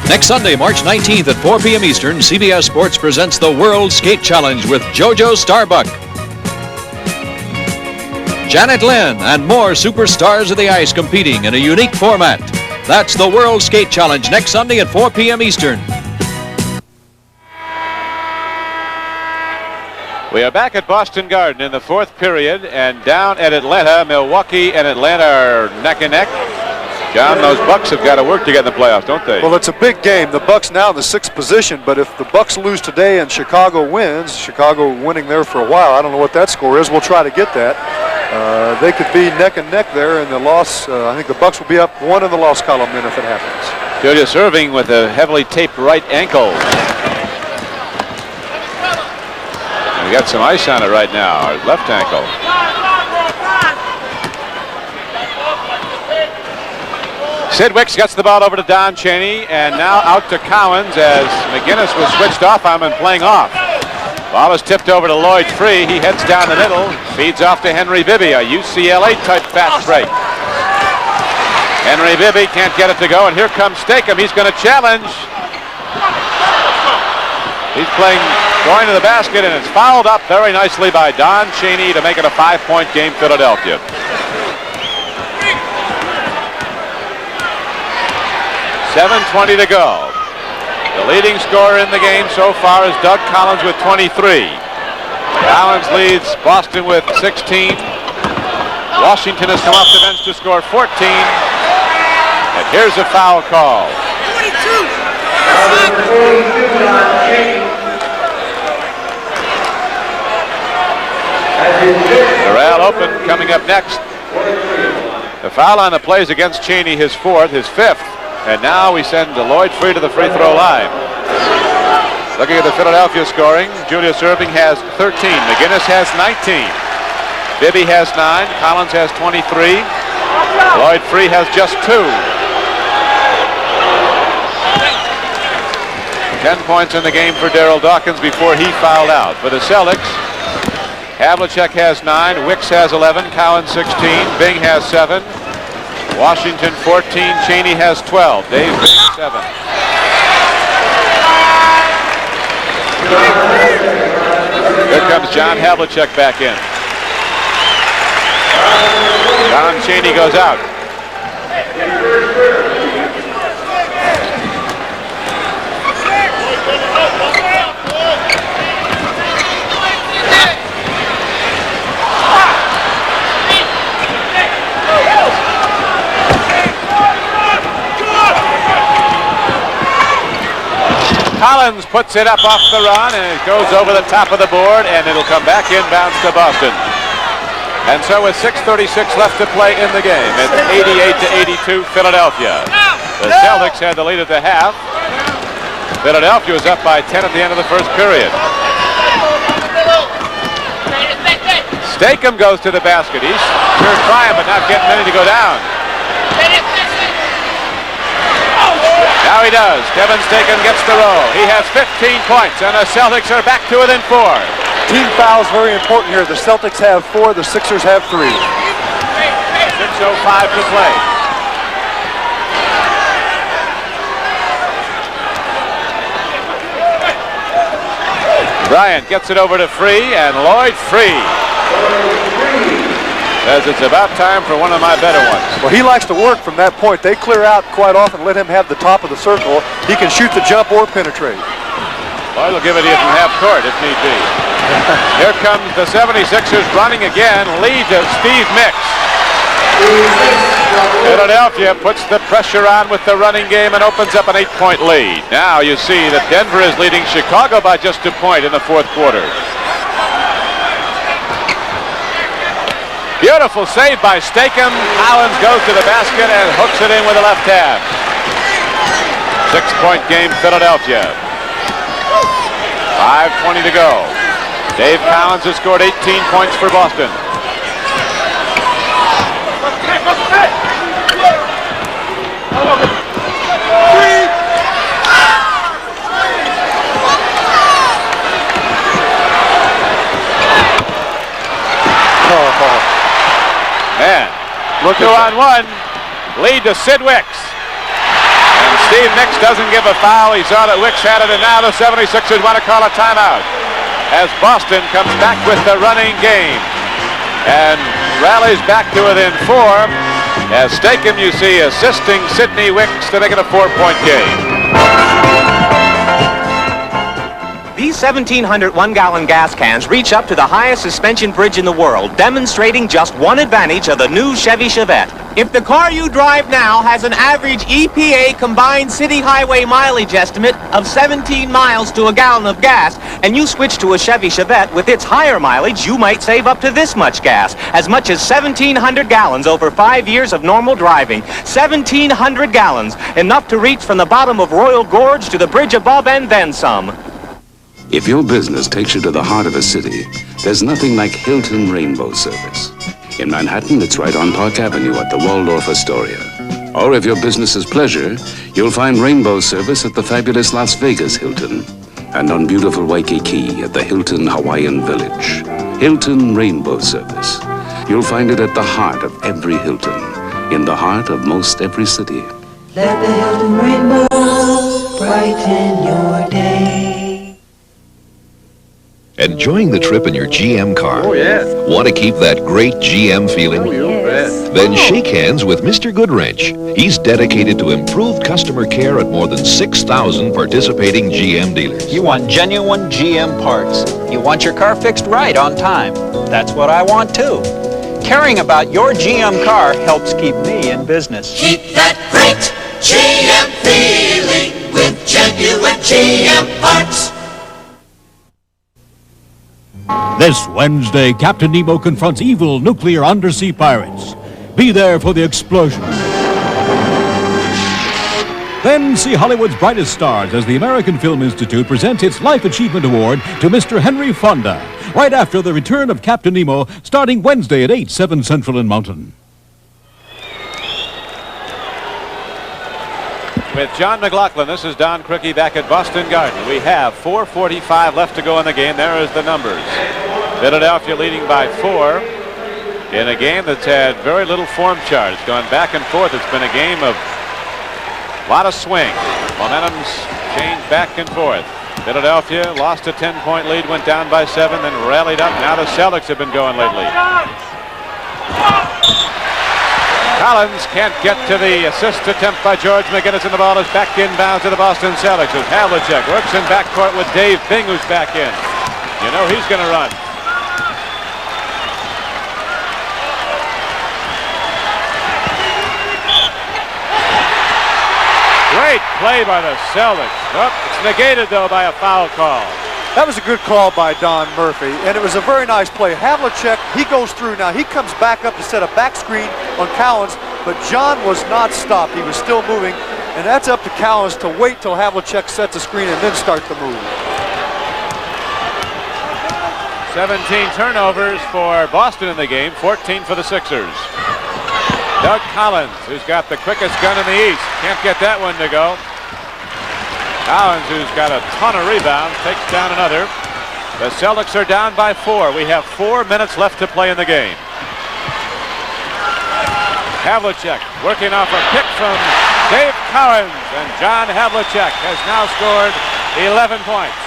Next Sunday, March 19th at 4 p.m. Eastern, CBS Sports presents the World Skate Challenge with JoJo Starbuck, Janet Lynn, and more superstars of the ice competing in a unique format. That's the World Skate Challenge next Sunday at 4 p.m. Eastern. We are back at Boston Garden in the fourth period, and down at Atlanta, Milwaukee and Atlanta are neck and neck. John, those Bucks have got to work to get in the playoffs, don't they? Well, it's a big game. The Bucks now in the 6th position, but if the Bucks lose today and Chicago wins, Chicago winning there for a while, I don't know what that score is. We'll try to get that. They could be neck and neck there in the loss. I think the Bucks will be up 1 in the loss column then if it happens. Julius Erving with a heavily taped right ankle. We got some ice on it right now, left ankle. Sid Wicks gets the ball over to Don Chaney, and now out to Cowens as McGinnis was switched off on him and playing off. Ball is tipped over to Lloyd Free. He heads down the middle, feeds off to Henry Bibby, a UCLA-type fast break. Henry Bibby can't get it to go, and here comes Stakem. He's going to challenge. He's going to the basket, and it's fouled up very nicely by Don Chaney to make it a 5-point game, Philadelphia. 7:20 to go. The leading scorer in the game so far is Doug Collins with 23. Collins leads Boston with 16. Washington has come off the bench to score 14. And here's a foul call. Darryl open coming up next. The foul on the plays against Chaney, his 4th, his 5th. And now we send Lloyd Free to the free throw line. Looking at the Philadelphia scoring, Julius Erving has 13. McGinnis has 19. Bibby has 9. Collins has 23. Lloyd Free has just 2. 10 points in the game for Darryl Dawkins before he fouled out. For the Celtics, Havlicek has 9. Wicks has 11. Cowens 16. Bing has 7. Washington 14, Chaney has 12, Dave 7. Here comes John Havlicek back in. Don Chaney goes out. Collins puts it up off the run, and it goes over the top of the board, and it'll come back inbounds to Boston. And so with 6:36 left to play in the game, it's 88-82 Philadelphia. The Celtics had the lead at the half. Philadelphia was up by 10 at the end of the first period. Stakem goes to the basket. He's sure trying, but not getting any to go down. Now he does. Kevin Stakem gets the roll. He has 15 points, and the Celtics are back to within 4. Team fouls very important here. The Celtics have 4. The Sixers have 3. 6:05 to play. Bryant gets it over to Free, and Lloyd Free says it's about time for one of my better ones. Well, he likes to work from that point. They clear out quite often, let him have the top of the circle. He can shoot the jump or penetrate. Lloyd will give it to you from half court if need be. Here comes the 76ers running again, lead to Steve Mix. Philadelphia puts the pressure on with the running game and opens up an 8-point lead. Now you see that Denver is leading Chicago by just a point in the fourth quarter. Beautiful save by Stakem. Cowens goes to the basket and hooks it in with the left hand. 6-point game, Philadelphia. 5:20 to go. Dave Cowens has scored 18 points for Boston. Man, look 2-on-1, lead to Sid Wicks. And Steve Nicks doesn't give a foul. He saw that Wicks had it, and now the 76ers want to call a timeout as Boston comes back with the running game and rallies back to within 4 as Stakem, you see, assisting Sidney Wicks to make it a 4-point game. These 1,700 one-gallon gas cans reach up to the highest suspension bridge in the world, demonstrating just one advantage of the new Chevy Chevette. If the car you drive now has an average EPA combined city highway mileage estimate of 17 miles to a gallon of gas, and you switch to a Chevy Chevette with its higher mileage, you might save up to this much gas, as much as 1,700 gallons over 5 years of normal driving. 1,700 gallons, enough to reach from the bottom of Royal Gorge to the bridge above and then some. If your business takes you to the heart of a city, there's nothing like Hilton Rainbow Service. In Manhattan, it's right on Park Avenue at the Waldorf Astoria. Or if your business is pleasure, you'll find Rainbow Service at the fabulous Las Vegas Hilton. And on beautiful Waikiki at the Hilton Hawaiian Village. Hilton Rainbow Service. You'll find it at the heart of every Hilton. In the heart of most every city. Let the Hilton Rainbow brighten your day. Enjoying the trip in your GM car? Oh, yes. Want to keep that great GM feeling? Oh, yes. Then shake hands with Mr. Goodwrench. He's dedicated to improved customer care at more than 6,000 participating GM dealers. You want genuine GM parts. You want your car fixed right on time. That's what I want too. Caring about your GM car helps keep me in business. Keep that great GM feeling with genuine GM parts. This Wednesday, Captain Nemo confronts evil nuclear undersea pirates. Be there for the explosion. Then see Hollywood's brightest stars as the American Film Institute presents its Life Achievement Award to Mr. Henry Fonda, right after the return of Captain Nemo, starting Wednesday at 8, 7 Central and Mountain. With John McLaughlin, this is Don Criqui back at Boston Garden. We have 4:45 left to go in the game. There is the numbers. Philadelphia leading by 4 in a game that's had very little form chart. It's gone back and forth. It's been a game of a lot of swing. Momentum's changed back and forth. Philadelphia lost a 10-point lead, went down by 7, then rallied up. Now the Celtics have been going lately. Collins can't get to the assist attempt by George McGinnis, and the ball is back inbounds to the Boston Celtics as Havlicek works in backcourt with Dave Bing, who's back in. You know he's going to run. Great play by the Celtics. Oh, it's negated, though, by a foul call. That was a good call by Don Murphy, and it was a very nice play. Havlicek, he goes through now. He comes back up to set a back screen on Cowens, but John was not stopped. He was still moving, and that's up to Cowens to wait till Havlicek sets a screen and then start the move. 17 turnovers for Boston in the game, 14 for the Sixers. Doug Collins, who's got the quickest gun in the East, can't get that one to go. Cowens, who's got a ton of rebounds, takes down another. The Celtics are down by 4. We have 4 minutes left to play in the game. Havlicek working off a pick from Dave Cowens, and John Havlicek has now scored 11 points.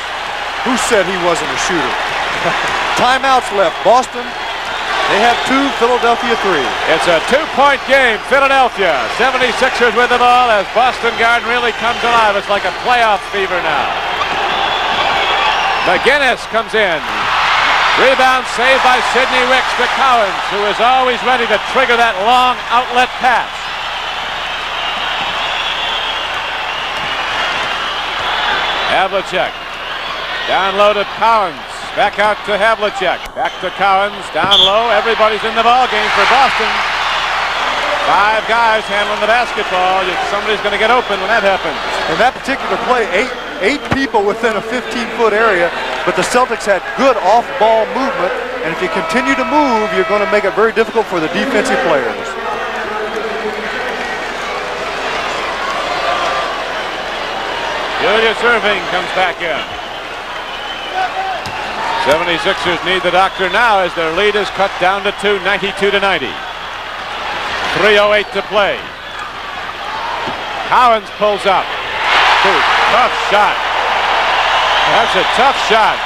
Who said he wasn't a shooter? Timeouts left. Boston, they have 2, Philadelphia 3. It's a 2-point game. Philadelphia, 76ers with the ball as Boston Garden really comes alive. It's like a playoff fever now. McGinnis comes in. Rebound saved by Sidney Wicks to Cowens, who is always ready to trigger that long outlet pass. Havlicek down low to Cowens. Back out to Havlicek. Back to Cowens. Down low. Everybody's in the ball game for Boston. 5 guys handling the basketball. Somebody's going to get open when that happens. In that particular play, eight people within a 15-foot area, but the Celtics had good off-ball movement, and if you continue to move, you're going to make it very difficult for the defensive players. Julius Erving comes back in. 76ers need the doctor now as their lead is cut down to 2, 92-90. 3:08 to play. Cowens pulls up. Tough shot. That's a tough shot.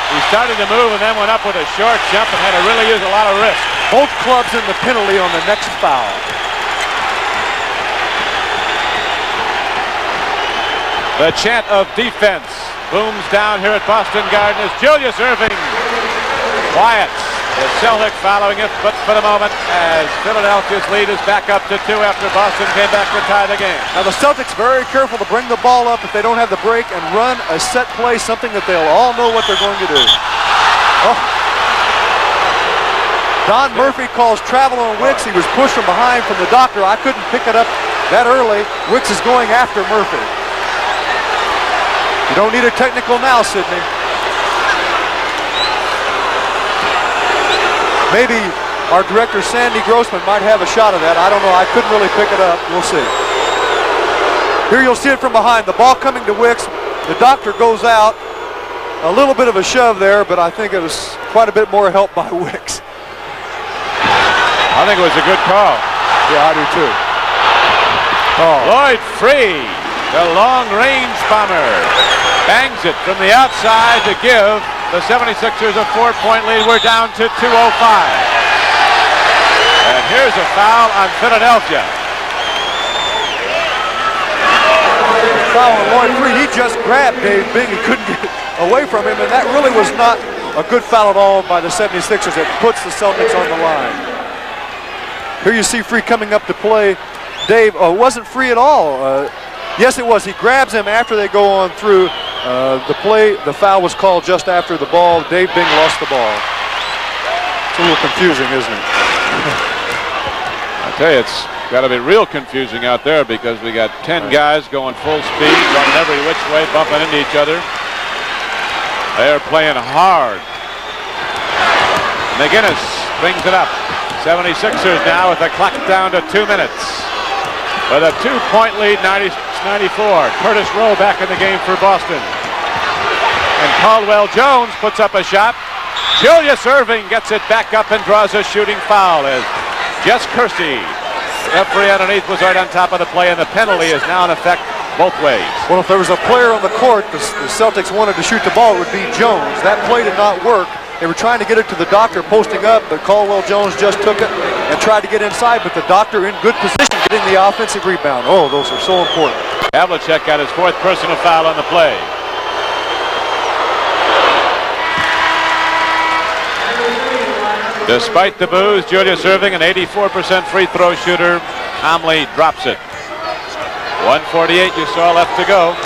He started to move and then went up with a short jump and had to really use a lot of risk. Both clubs in the penalty on the next foul. The chant of defense booms down here at Boston Garden as Julius Erving quiets the Celtics following it, but for the moment as Philadelphia's lead is back up to 2 after Boston came back to tie the game. Now the Celtics very careful to bring the ball up if they don't have the break and run a set play, something that they'll all know what they're going to do. Oh. Don Murphy calls travel on Wicks. He was pushed from behind from the doctor. I couldn't pick it up that early. Wicks is going after Murphy. You don't need a technical now, Sidney. Maybe our director, Sandy Grossman, might have a shot of that. I don't know. I couldn't really pick it up. We'll see. Here you'll see it from behind. The ball coming to Wicks. The doctor goes out. A little bit of a shove there, but I think it was quite a bit more help by Wicks. I think it was a good call. Yeah, I do too. Oh. Lloyd Free, the long-range bomber, bangs it from the outside to give the 76ers a 4-point lead. We're down to 2:05. And here's a foul on Philadelphia. Foul on Lloyd Free. He just grabbed Dave Bing. He couldn't get away from him, and that really was not a good foul at all by the 76ers. It puts the Celtics on the line. Here you see Free coming up to play. Dave wasn't Free at all. Yes, it was. He grabs him after they go on through. The foul was called just after the ball. Dave Bing lost the ball. It's a little confusing, isn't it? I tell you, it's got to be real confusing out there because we got 10 guys going full speed, running every which way, bumping into each other. They're playing hard. McGinnis brings it up. 76ers now with the clock down to 2 minutes. With a 2-point lead, 96-94. Curtis Rowe back in the game for Boston. And Caldwell Jones puts up a shot. Julius Erving gets it back up and draws a shooting foul as Jess Kersey, referee underneath, was right on top of the play, and the penalty is now in effect both ways. Well, if there was a player on the court the Celtics wanted to shoot the ball, it would be Jones. That play did not work. They were trying to get it to the doctor posting up, but Caldwell Jones just took it and tried to get inside, but the doctor in good position getting the offensive rebound. Oh, those are so important. Havlicek got his 4th personal foul on the play. Despite the boos, Julius Erving, an 84% free throw shooter. Homley drops it. 1:48 you saw left to go.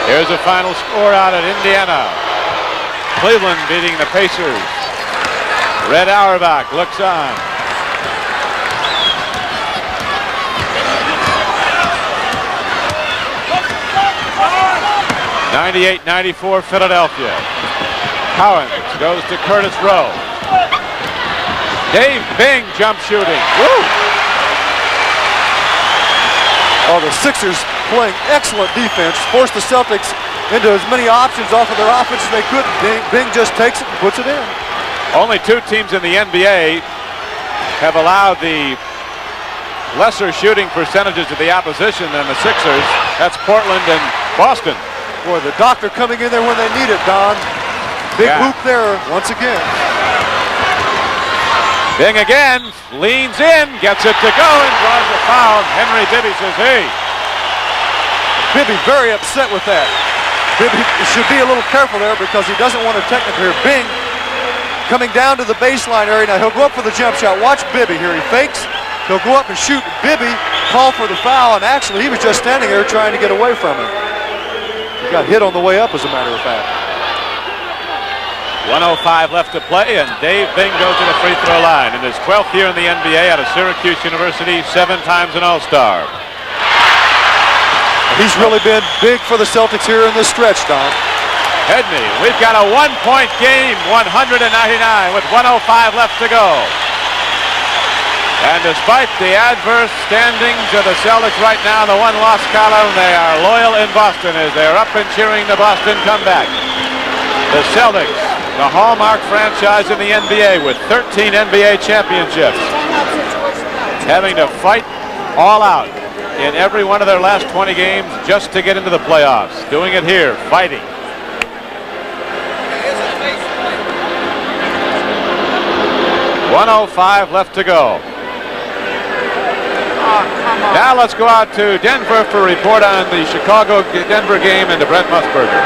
Here's a final score out at Indiana. Cleveland beating the Pacers. Red Auerbach looks on. (98-94) Philadelphia. Cowens goes to Curtis Rowe. Dave Bing jump shooting. Woo! Oh, the Sixers playing excellent defense, forced the Celtics into as many options off of their offense as they could. Bing just takes it and puts it in. Only 2 teams in the NBA have allowed the lesser shooting percentages of the opposition than the Sixers. That's Portland and Boston. Boy, the doctor coming in there when they need it, Don. Big hoop there once again. Bing again, leans in, gets it to go, and draws a foul. Henry Bibby says, hey. Bibby very upset with that. Bibby should be a little careful there because he doesn't want a technical here. Bing coming down to the baseline area. Now he'll go up for the jump shot. Watch Bibby here. He fakes. He'll go up and shoot. Bibby called for the foul, and actually he was just standing there trying to get away from him. He got hit on the way up, as a matter of fact. 1:05 left to play, and Dave Bing goes to the free throw line in his 12th year in the NBA out of Syracuse University, 7 times an All-Star. He's really been big for the Celtics here in this stretch, Don. Sidney, we've got a 1-point game, 199 with 1:05 left to go. And despite the adverse standings of the Celtics right now in the one-loss column, they are loyal in Boston as they're up and cheering the Boston comeback. The Celtics, the hallmark franchise in the NBA with 13 NBA championships, having to fight all out in every one of their last 20 games just to get into the playoffs. Doing it here, fighting. .105 left to go. Now let's go out to Denver for a report on the Chicago-Denver game and to Brent Musburger.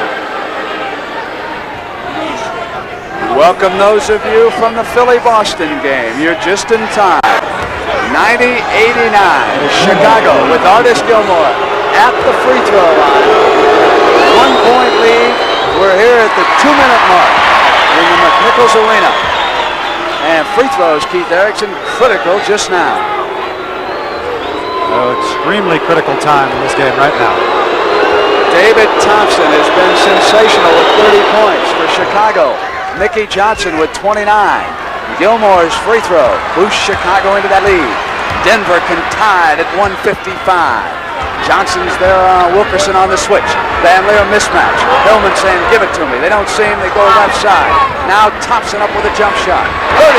Welcome those of you from the Philly-Boston game. You're just in time. 90-89, Chicago with Artis Gilmore at the free throw line. 1-point lead. We're here at the 2-minute mark in the McNichols Arena. And free throws, Keith Erickson, critical just now. Oh, extremely critical time in this game right now. David Thompson has been sensational with 30 points for Chicago. Mickey Johnson with 29. Gilmore's free throw boosts Chicago into that lead. Denver can tie it at 155. Johnson's there on Wilkerson on the switch. Van Leer mismatch. Hillman saying, give it to me. They don't see him. They go left side. Now Thompson up with a jump shot. 32.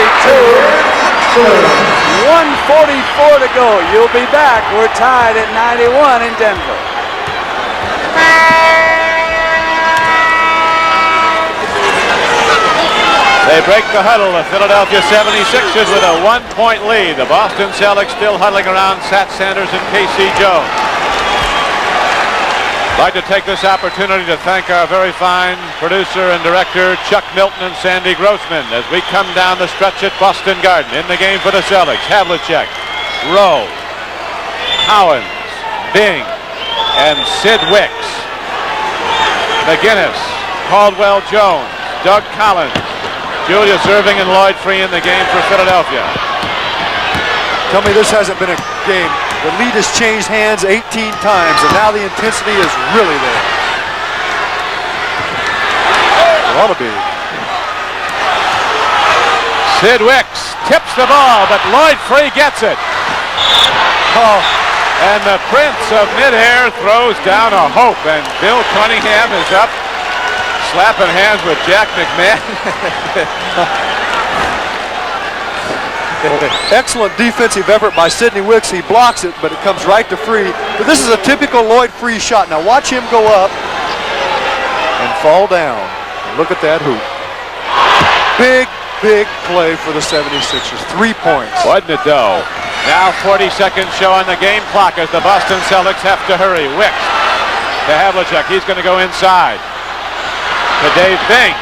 1:44 to go. You'll be back. We're tied at 91 in Denver. They break the huddle. The Philadelphia 76ers with a 1-point lead. The Boston Celtics still huddling around Sat Sanders and K.C. Jones. I'd like to take this opportunity to thank our very fine producer and director Chuck Milton and Sandy Grossman as we come down the stretch at Boston Garden. In the game for the Celtics, Havlicek, Rowe, Cowens, Bing, and Sid Wicks. McGinnis, Caldwell Jones, Doug Collins, Julius Erving, and Lloyd Free in the game for Philadelphia. Tell me this hasn't been a game. The lead has changed hands 18 times, and now the intensity is really there. It ought to be. Sid Wicks tips the ball, but Lloyd Free gets it. Oh, and the Prince of Midair throws down a hope, and Bill Cunningham is up, slapping hands with Jack McMahon. Excellent defensive effort by Sidney Wicks. He blocks it, but it comes right to Free. But this is a typical Lloyd Free shot. Now watch him go up and fall down. And look at that hoop. Big play for the 76ers. 3 points. Wasn't it though? Now 40 seconds show on the game clock as the Boston Celtics have to hurry. Wicks to Havlicek. He's going to go inside to Dave Bing.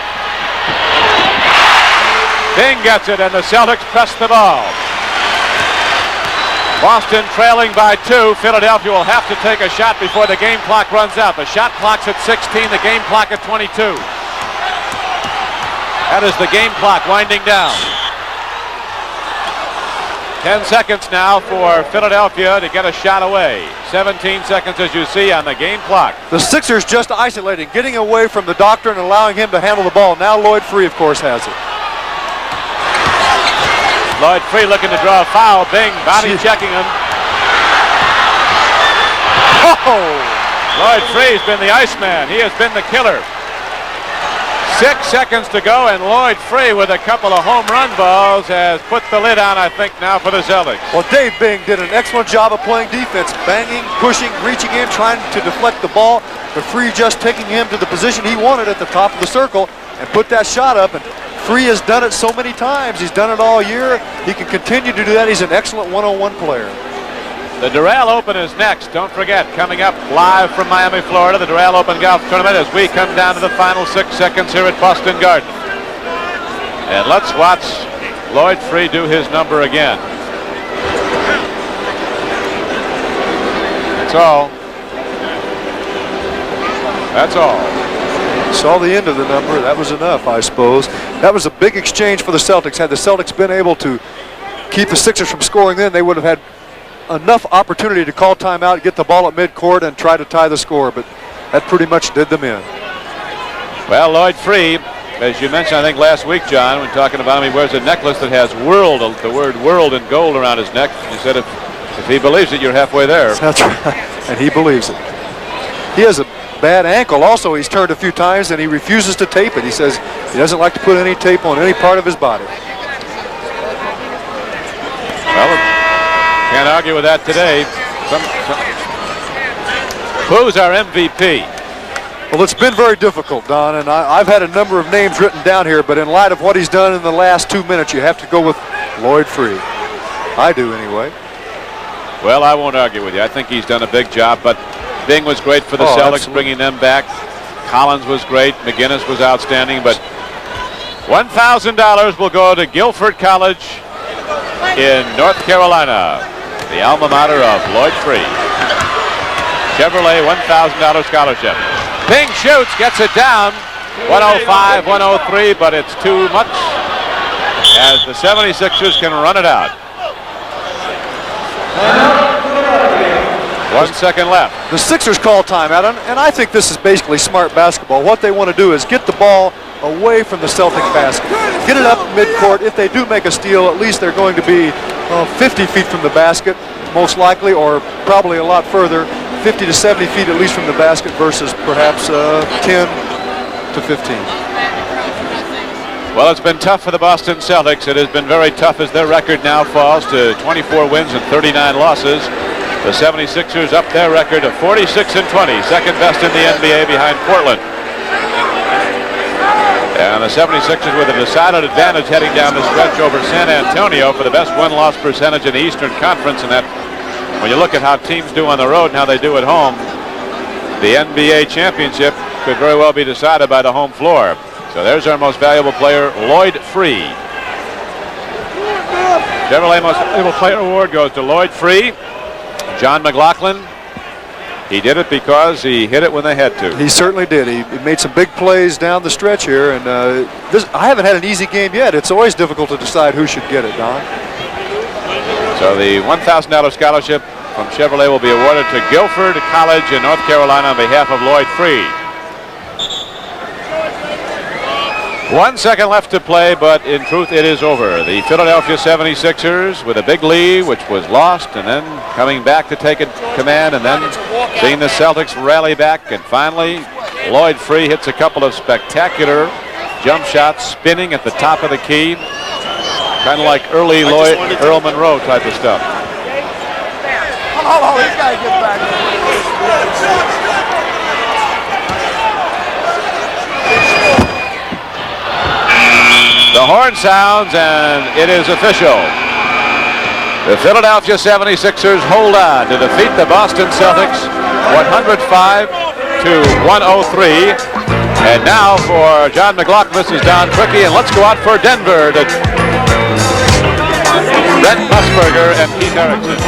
Bing gets it, and the Celtics press the ball. Boston trailing by 2. Philadelphia will have to take a shot before the game clock runs out. The shot clock's at 16, the game clock at 22. That is the game clock winding down. 10 seconds now for Philadelphia to get a shot away. 17 seconds, as you see, on the game clock. The Sixers just isolating, getting away from the doctor and allowing him to handle the ball. Now Lloyd Free, of course, has it. Lloyd Free looking to draw a foul. Bing body checking him. Oh! Lloyd Free's been the Iceman. He has been the killer. 6 seconds to go, and Lloyd Free with a couple of home run balls has put the lid on, I think, now for the Celtics. Well, Dave Bing did an excellent job of playing defense, banging, pushing, reaching in, trying to deflect the ball, but Free just taking him to the position he wanted at the top of the circle and put that shot up. And Free has done it so many times. He's done it all year. He can continue to do that. He's an excellent one-on-one player. The Darryl Open is next. Don't forget, coming up live from Miami, Florida, the Darryl Open Golf Tournament as we come down to the final 6 seconds here at Boston Garden. And let's watch Lloyd Free do his number again. That's all. That's all. Saw the end of the number. That was enough, I suppose. That was a big exchange for the Celtics. Had the Celtics been able to keep the Sixers from scoring then, they would have had enough opportunity to call timeout, get the ball at midcourt, and try to tie the score, but that pretty much did them in. Well, Lloyd Free, as you mentioned, I think last week, John, when talking about him, he wears a necklace that has world, the word world in gold around his neck. You said if he believes it, you're halfway there. That's right, and he believes it. He has a bad ankle also. He's turned a few times, and he refuses to tape it. He says he doesn't like to put any tape on any part of his body. Well, can't argue with that today. Who's our MVP? Well, it's been very difficult, Don, and I've had a number of names written down here, but in light of what he's done in the last 2 minutes, you have to go with Lloyd Free. I do, anyway. Well, I won't argue with you. I think he's done a big job, but Bing was great for the Celtics, bringing them back. Collins was great. McGinnis was outstanding, but $1,000 will go to Guilford College in North Carolina, the alma mater of Lloyd Free. Chevrolet $1,000 scholarship. Bing shoots, gets it down. 105, 103, but it's too much as the 76ers can run it out. 1 second left. The Sixers call timeout, and I think this is basically smart basketball. What they want to do is get the ball away from the Celtic basket. Get it up midcourt. If they do make a steal, at least they're going to be 50 feet from the basket, most likely, or probably a lot further, 50 to 70 feet at least from the basket versus perhaps 10 to 15. Well, it's been tough for the Boston Celtics. It has been very tough as their record now falls to 24 wins and 39 losses. The 76ers up their record of 46 and 20, second best in the NBA behind Portland. And the 76ers with a decided advantage heading down the stretch over San Antonio for the best win-loss percentage in the Eastern Conference. And that, when you look at how teams do on the road and how they do at home, the NBA championship could very well be decided by the home floor. So there's our most valuable player, Lloyd Free. Chevrolet Most Valuable Player Award goes to Lloyd Free. John McLaughlin, he did it because he hit it when they had to. He certainly did. He made some big plays down the stretch here, and I haven't had an easy game yet. It's always difficult to decide who should get it, Don. So the $1,000 scholarship from Chevrolet will be awarded to Guilford College in North Carolina on behalf of Lloyd Free. 1 second left to play, but in truth it is over. The Philadelphia 76ers with a big lead, which was lost, and then coming back to take command, and then seeing the Celtics rally back, and finally Lloyd Free hits a couple of spectacular jump shots, spinning at the top of the key, kind of like early Earl Monroe type of stuff. Oh, he's got to get back. The horn sounds, and it is official. The Philadelphia 76ers hold on to defeat the Boston Celtics 105 to 103. And now for John McLaughlin, this is Don Quickie, and let's go out for Denver to Brent Musburger and Keith Erickson.